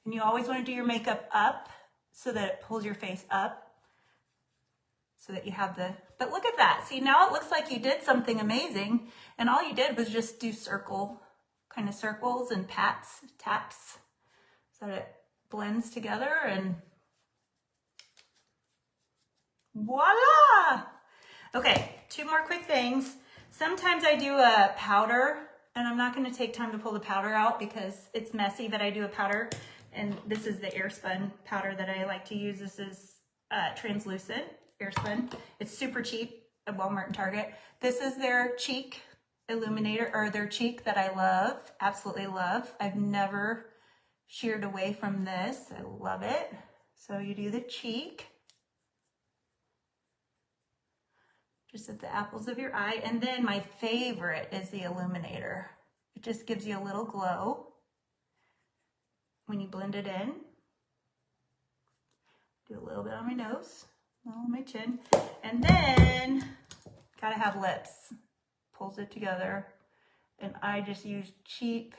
And you always want to do your makeup up so that it pulls your face up so that you have the, but look at that. See, now it looks like you did something amazing and all you did was just do kind of circles and taps so that it blends together and voila! Okay, 2 more quick things. Sometimes I do a powder, and I'm not going to take time to pull the powder out because it's messy, but I do a powder, and this is the Airspun powder that I like to use. This is translucent Airspun. It's super cheap at Walmart and Target. This is their cheek illuminator, or their cheek that I love, absolutely love. I've never sheared away from this. I love it. So you do the cheek. Just at the apples of your eye. And then my favorite is the illuminator. It just gives you a little glow when you blend it in. Do a little bit on my nose, a little on my chin. And then, gotta have lips. Pulls it together. And I just use cheap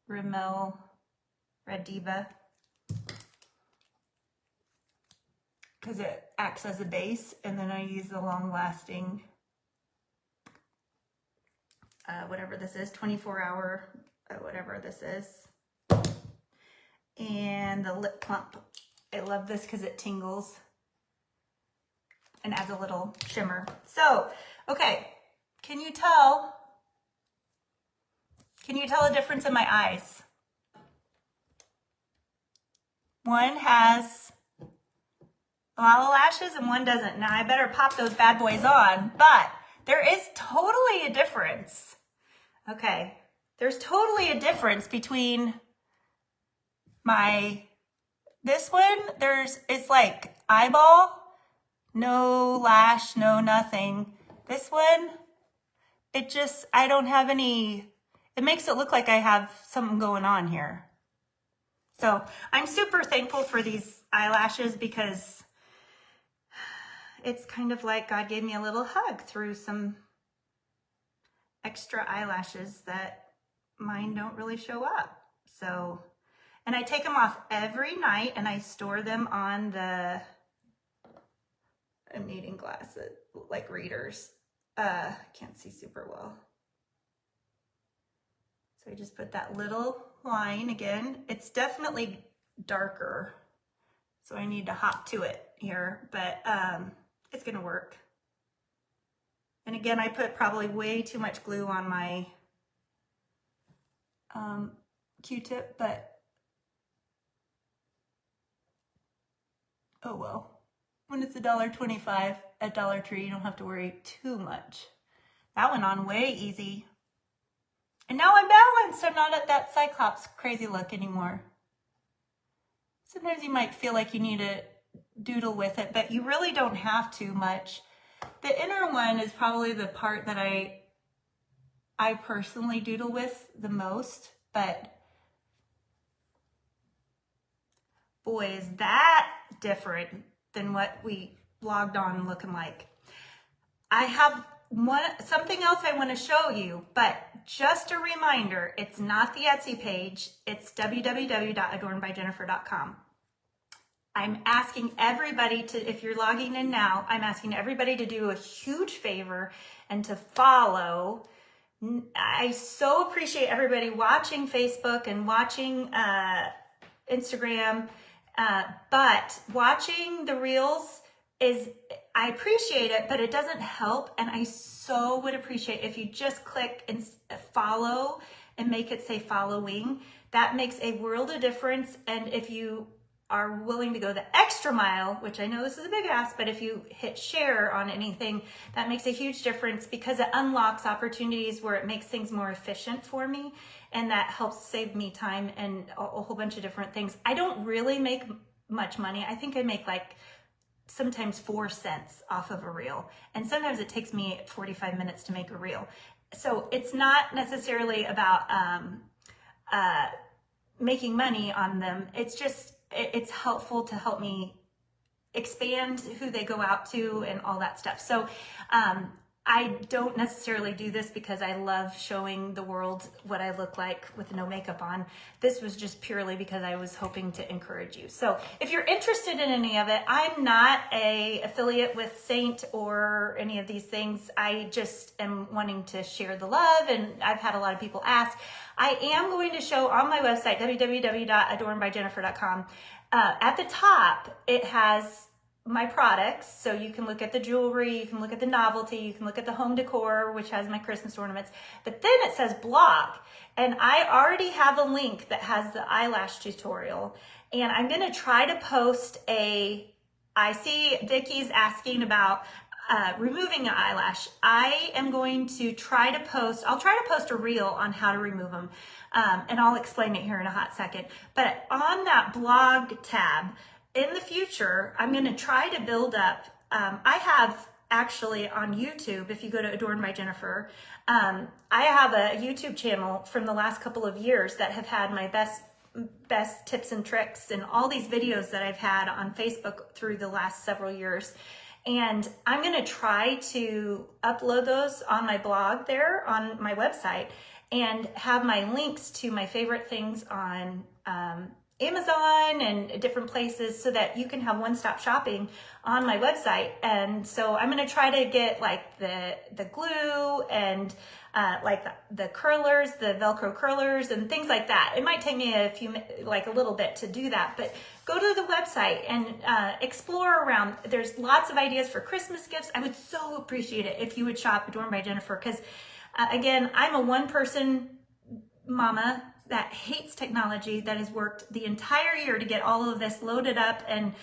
Rimmel Red Diva because it acts as a base, and then I use the long-lasting, whatever this is, 24-hour, whatever this is, and the lip plump. I love this because it tingles and adds a little shimmer. So, okay, can you tell a difference in my eyes? One has a lot of lashes and one doesn't. Now I better pop those bad boys on, but there is totally a difference. Okay, there's totally a difference between this one, it's like eyeball, no lash, no nothing. This one, I don't have any, it makes it look like I have something going on here. So I'm super thankful for these eyelashes because it's kind of like God gave me a little hug through some extra eyelashes that mine don't really show up. So, and I take them off every night and I store them on I'm needing glasses, like readers. Can't see super well. So I just put that little line again. It's definitely darker, so I need to hop to it here, but it's gonna work. And again, I put probably way too much glue on my Q-tip, but oh well. When it's $1.25 at Dollar Tree, you don't have to worry too much. That went on way easy. And now I'm balanced. I'm not at that Cyclops crazy look anymore. Sometimes you might feel like you need to doodle with it, but you really don't have to much. The inner one is probably the part that I personally doodle with the most, but boy, is that different than what we blogged on looking like. I have something else I want to show you, but just a reminder, it's not the Etsy page, it's www.adornbyjennifer.com. I'm asking everybody to, if you're logging in now, I'm asking everybody to do a huge favor and to follow. I so appreciate everybody watching Facebook and watching Instagram, but watching the reels I appreciate it, but it doesn't help. And I so would appreciate if you just click and follow and make it say following. That makes a world of difference. And if you are willing to go the extra mile, which I know this is a big ask, but if you hit share on anything, that makes a huge difference because it unlocks opportunities where it makes things more efficient for me. And that helps save me time and a whole bunch of different things. I don't really make much money. I think I make like sometimes 4 cents off of a reel. And sometimes it takes me 45 minutes to make a reel. So it's not necessarily about making money on them. It's just, it's helpful to help me expand who they go out to and all that stuff. So I don't necessarily do this because I love showing the world what I look like with no makeup on. This was just purely because I was hoping to encourage you. So if you're interested in any of it, I'm not an affiliate with Saint or any of these things. I just am wanting to share the love, and I've had a lot of people ask. I am going to show on my website, www.adornbyjennifer.com. At the top, it has my products, so you can look at the jewelry, you can look at the novelty, you can look at the home decor, which has my Christmas ornaments, but then it says blog, and I already have a link that has the eyelash tutorial, and I'm going to try to post I see Vicky's asking about removing an eyelash. I am going to try to post a reel on how to remove them, and I'll explain it here in a hot second, but on that blog tab, in the future, I'm going to try to build up, I have actually on YouTube, if you go to Adorn by Jennifer, I have a YouTube channel from the last couple of years that have had my best tips and tricks and all these videos that I've had on Facebook through the last several years. And I'm going to try to upload those on my blog there on my website and have my links to my favorite things on Amazon and different places so that you can have one-stop shopping on my website. And so I'm going to try to get like the glue and like the curlers, the Velcro curlers and things like that. It might take me a little bit to do that, but go to the website and explore around. There's lots of ideas for Christmas gifts. I would so appreciate it if you would shop Adorn by Jennifer, because again, I'm a one-person mama that hates technology, that has worked the entire year to get all of this loaded up and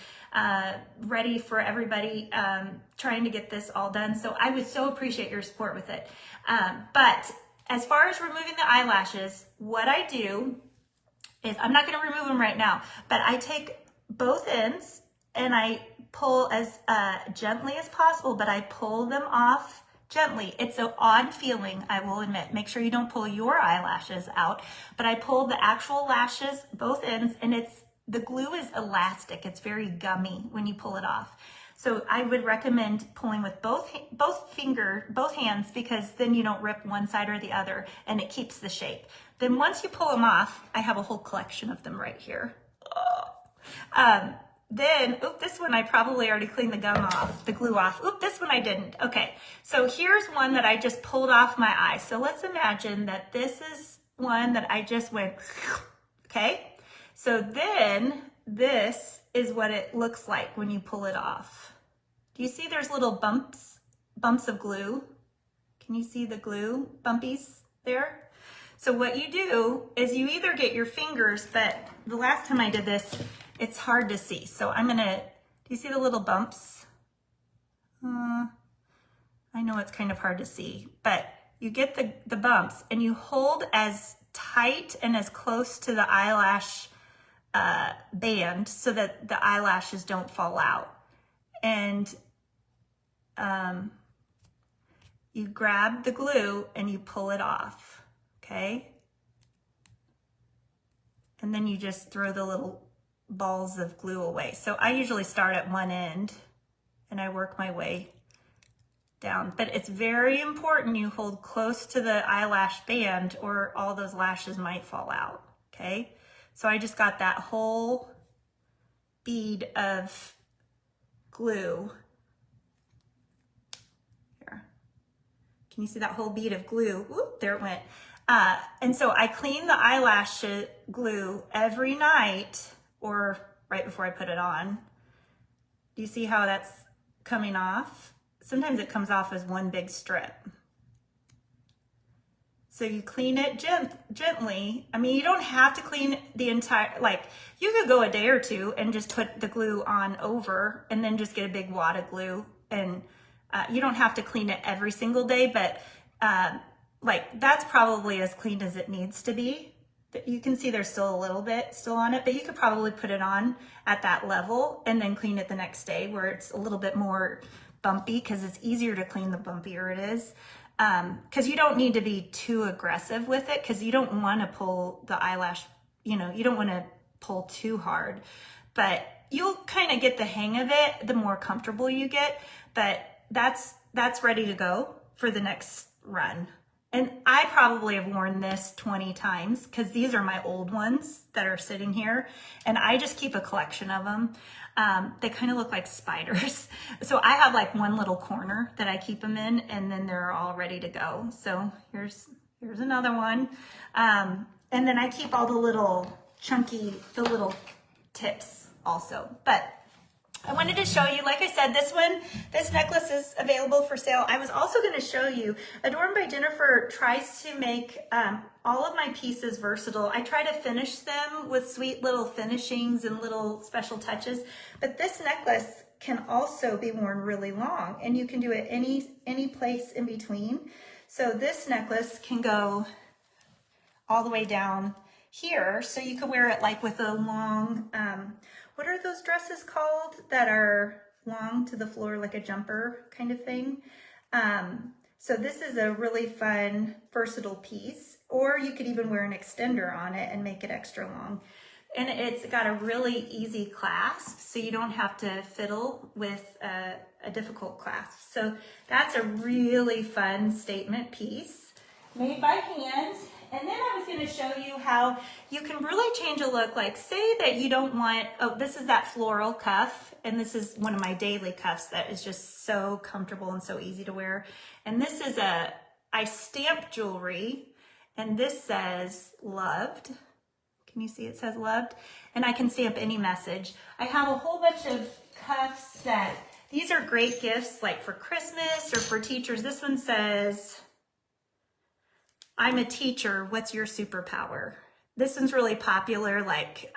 ready for everybody, trying to get this all done. So I would so appreciate your support with it. But as far as removing the eyelashes, what I do is, I'm not going to remove them right now, but I take both ends and I pull as gently as possible, but I pull them off gently. It's an odd feeling, I will admit. Make sure you don't pull your eyelashes out, but I pull the actual lashes, both ends, and it's the glue is elastic. It's very gummy when you pull it off. So I would recommend pulling with both hands, because then you don't rip one side or the other and it keeps the shape. Then once you pull them off, I have a whole collection of them right here. This one I probably already cleaned the glue off. This one I didn't. Okay, so here's one that I just pulled off my eye. So let's imagine that this is one that I just went, okay? So then this is what it looks like when you pull it off. Do you see there's little bumps of glue? Can you see the glue bumpies there? So what you do is you either get your fingers, but the last time I did this, it's hard to see. So do you see the little bumps? I know it's kind of hard to see, but you get the bumps and you hold as tight and as close to the eyelash band so that the eyelashes don't fall out. And you grab the glue and you pull it off, okay? And then you just throw the little balls of glue away. So I usually start at one end and I work my way down, but it's very important you hold close to the eyelash band or all those lashes might fall out, okay? So I just got that whole bead of glue. Here. Can you see that whole bead of glue? Oop, there it went. And so I clean the eyelash glue every night or right before I put it on. Do you see how that's coming off? Sometimes it comes off as one big strip. So you clean it gently. I mean, you don't have to clean the entire, like you could go a day or two and just put the glue on over and then just get a big wad of glue. And you don't have to clean it every single day, but like that's probably as clean as it needs to be. You can see there's still a little bit still on it, but you could probably put it on at that level and then clean it the next day where it's a little bit more bumpy, because it's easier to clean the bumpier it is. Because you don't need to be too aggressive with it, because you don't want to pull the eyelash, you don't want to pull too hard, but you'll kind of get the hang of it the more comfortable you get. But that's ready to go for the next run. And I probably have worn this 20 times because these are my old ones that are sitting here, and I just keep a collection of them. They kind of look like spiders. So I have like one little corner that I keep them in, and then they're all ready to go. So here's another one. And then I keep all the little little tips also. But I wanted to show you, like I said, this necklace is available for sale. I was also going to show you, Adorn by Jennifer tries to make all of my pieces versatile. I try to finish them with sweet little finishings and little special touches, but this necklace can also be worn really long, and you can do it any place in between. So this necklace can go all the way down here, so you can wear it like with a long, what are those dresses called that are long to the floor, like a jumper kind of thing? So this is a really fun, versatile piece, or you could even wear an extender on it and make it extra long. And it's got a really easy clasp, so you don't have to fiddle with a difficult clasp. So that's a really fun statement piece made by hand. And then I was going to show you how you can really change a look. Like say that you don't want, this is that floral cuff, and this is one of my daily cuffs that is just so comfortable and so easy to wear. And this is I stamp jewelry, and this says loved. Can you see it says loved? And I can stamp any message. I have a whole bunch of cuffs these are great gifts like for Christmas or for teachers. This one says, I'm a teacher, what's your superpower? This one's really popular, like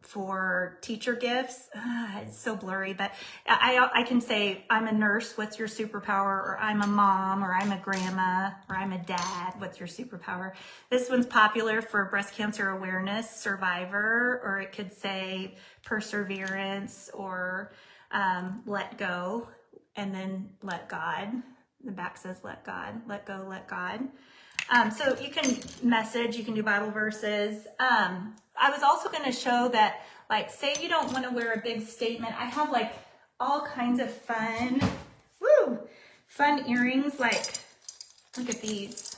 for teacher gifts. It's so blurry, but I can say, I'm a nurse, what's your superpower? Or I'm a mom, or I'm a grandma, or I'm a dad, what's your superpower? This one's popular for breast cancer awareness, survivor, or it could say perseverance, or let go, and then let God. The back says let God, let go, let God. So you can message, you can do Bible verses. I was also going to show that Like, say you don't want to wear a big statement. I have like all kinds of fun, fun earrings. Like, look at these.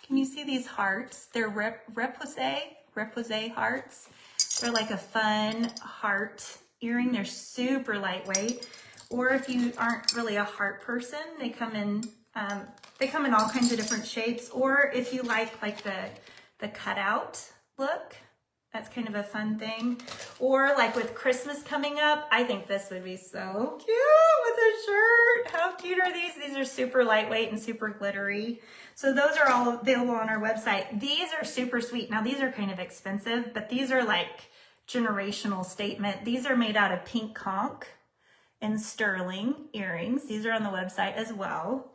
Can you see these hearts? They're repoussé hearts. They're like a fun heart earring. They're super lightweight. Or if you aren't really a heart person, they come in all kinds of different shapes. Or if you like the cutout look, that's kind of a fun thing. Or like with Christmas coming up, I think this would be so cute with a shirt. How cute are these? These are super lightweight and super glittery. So those are all available on our website. These are super sweet. Now these are kind of expensive, but these are like generational statement. These are made out of pink conch and sterling earrings. These are on the website as well.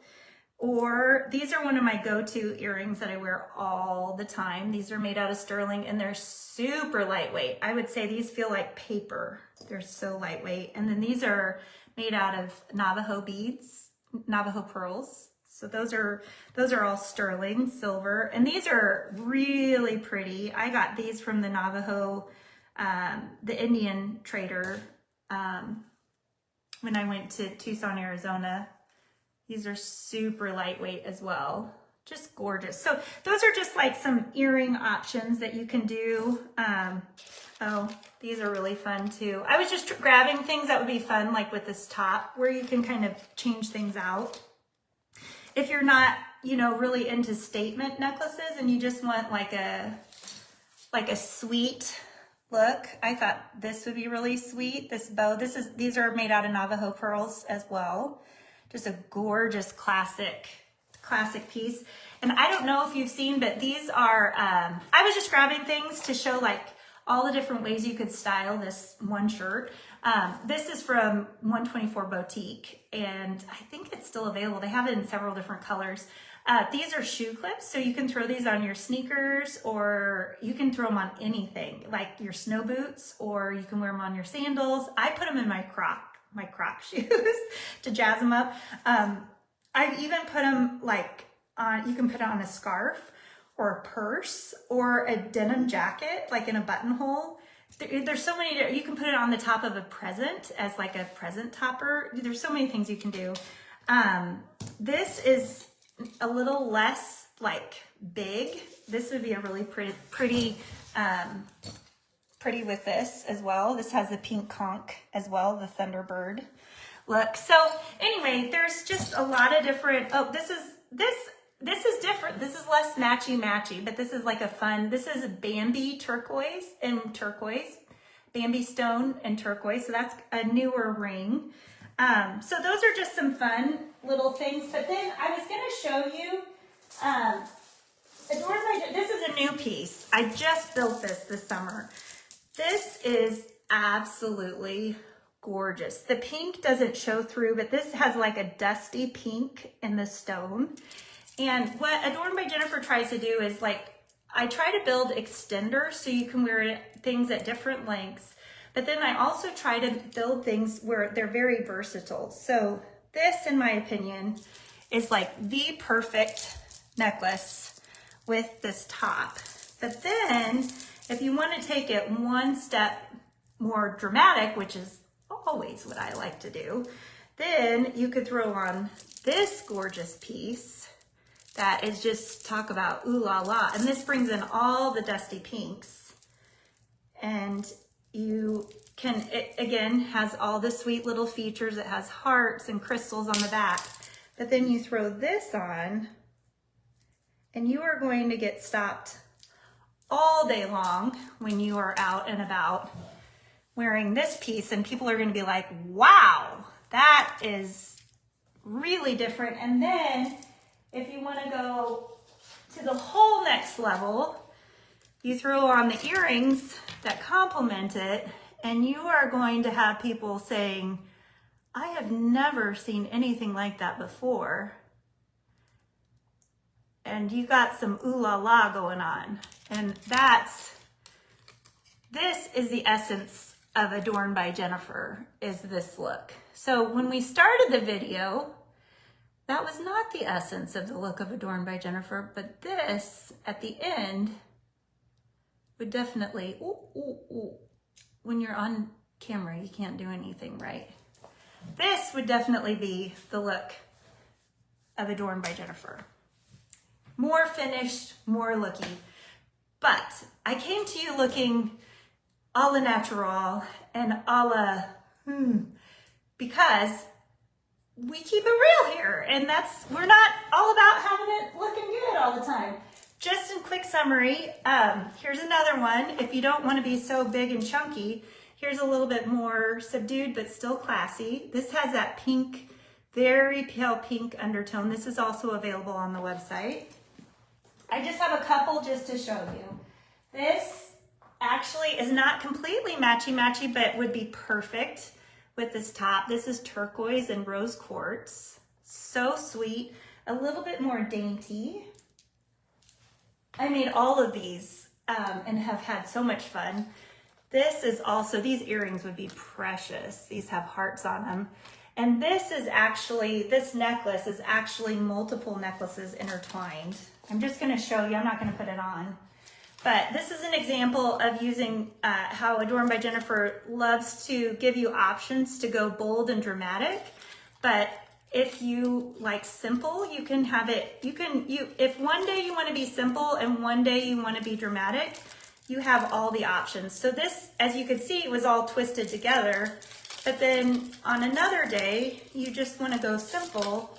Or these are one of my go-to earrings that I wear all the time. These are made out of sterling and they're super lightweight. I would say these feel like paper. They're so lightweight. And then these are made out of Navajo beads, Navajo pearls. So those are all sterling silver. And these are really pretty. I got these from the Navajo, the Indian trader, when I went to Tucson, Arizona. These are super lightweight as well. Just gorgeous. So those are just like some earring options that you can do. Oh, these are really fun too. I was just grabbing things that would be fun, like with this top where you can kind of change things out. If you're not, really into statement necklaces and you just want like a sweet look, I thought this would be really sweet. This bow, these are made out of Navajo pearls as well. Just a gorgeous classic piece. And I don't know if you've seen, but these are, I was just grabbing things to show like all the different ways you could style this one shirt. This is from 124 Boutique, and I think it's still available. They have it in several different colors. These are shoe clips, so you can throw these on your sneakers, or you can throw them on anything, like your snow boots, or you can wear them on your sandals. I put them in my croc shoes to jazz them up. I've even put them you can put it on a scarf or a purse or a denim jacket, like in a buttonhole. There's so many, you can put it on the top of a present as like a present topper. There's so many things you can do. This is a little less like big. This would be a really pretty with this as well. This has the pink conch as well, the Thunderbird look. So anyway, there's just a lot of different, this is different. This is less matchy, but this is like a fun, this is Bambi turquoise and turquoise, Bambi stone and turquoise. So that's a newer ring. So those are just some fun little things. But then I was going to show you, Adorn, this is a new piece. I just built this summer. This is absolutely gorgeous. The pink doesn't show through, but this has like a dusty pink in the stone. And what Adorn by Jennifer tries to do is I try to build extenders so you can wear things at different lengths, but then I also try to build things where they're very versatile. So this, in my opinion, is like the perfect necklace with this top. But then if you want to take it one step more dramatic, which is always what I like to do, then you could throw on this gorgeous piece that is just, talk about ooh la la. And this brings in all the dusty pinks. And you can, it again has all the sweet little features. It has hearts and crystals on the back. But then you throw this on and you are going to get stopped all day long when you are out and about wearing this piece, and people are going to be like, wow, that is really different. And then if you want to go to the whole next level, you throw on the earrings that complement it, and you are going to have people saying, I have never seen anything like that before. And you got some ooh la la going on. And this is the essence of Adorn by Jennifer, is this look. So when we started the video, that was not the essence of the look of Adorn by Jennifer, but this at the end would definitely, when you're on camera, you can't do anything right. This would definitely be the look of Adorn by Jennifer. More finished, more looky. But I came to you looking a la natural and a la, because we keep it real here. And we're not all about having it looking good all the time. Just in quick summary, here's another one. If you don't want to be so big and chunky, here's a little bit more subdued, but still classy. This has that pink, very pale pink undertone. This is also available on the website. I just have a couple just to show you. This actually is not completely matchy-matchy, but would be perfect with this top. This is turquoise and rose quartz. So sweet, a little bit more dainty. I made all of these and have had so much fun. This is also, these earrings would be precious. These have hearts on them. And this necklace is actually multiple necklaces intertwined. I'm just gonna show you, I'm not gonna put it on. But this is an example of using how Adorn by Jennifer loves to give you options to go bold and dramatic. But if you like simple, you can have it, if one day you wanna be simple and one day you wanna be dramatic, you have all the options. So this, as you can see, was all twisted together. But then on another day, you just wanna go simple,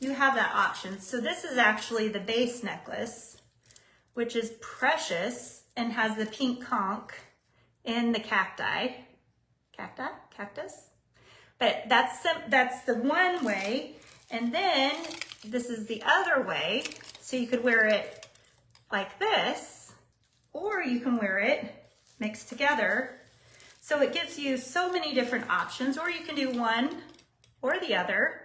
you have that option. So this is actually the base necklace, which is precious and has the pink conch in the cactus. But that's the one way. And then this is the other way. So you could wear it like this, or you can wear it mixed together. So it gives you so many different options, or you can do one or the other,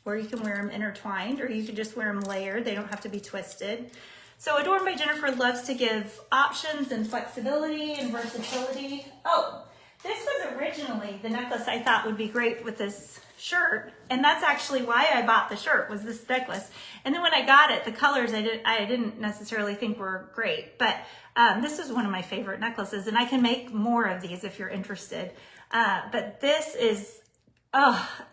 or you can wear them intertwined, or you can just wear them layered. They don't have to be twisted. So Adorn by Jennifer loves to give options and flexibility and versatility. Oh, this was originally the necklace I thought would be great with this shirt. And that's actually why I bought the shirt, was this necklace. And then when I got it, the colors I didn't necessarily think were great. But this is one of my favorite necklaces, and I can make more of these if you're interested. But this is,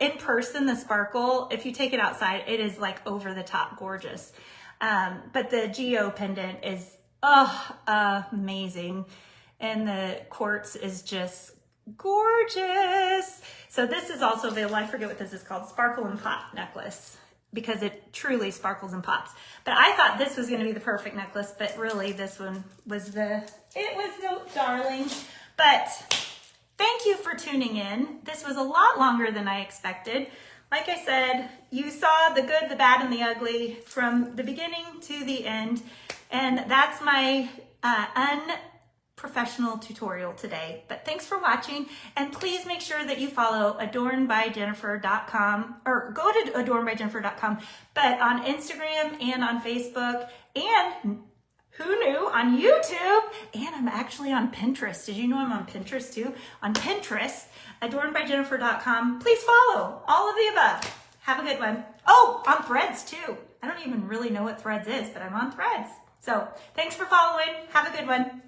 in person, the sparkle, if you take it outside, it is like over the top gorgeous. But the geo pendant is, amazing. And the quartz is just gorgeous. So this is also available. I forget what this is called, Sparkle and Pop necklace, because it truly sparkles and pops. But I thought this was gonna be the perfect necklace, but really this one was the darling. But thank you for tuning in. This was a lot longer than I expected. Like I said, you saw the good, the bad, and the ugly from the beginning to the end. And that's my unprofessional tutorial today. But thanks for watching. And please make sure that you follow adornbyjennifer.com, or go to adornbyjennifer.com, but on Instagram and on Facebook, and who knew, on YouTube, and I'm actually on Pinterest. Did you know I'm on Pinterest too? On Pinterest, adornbyjennifer.com. Please follow all of the above. Have a good one. Oh, on Threads too. I don't even really know what Threads is, but I'm on Threads. So thanks for following. Have a good one.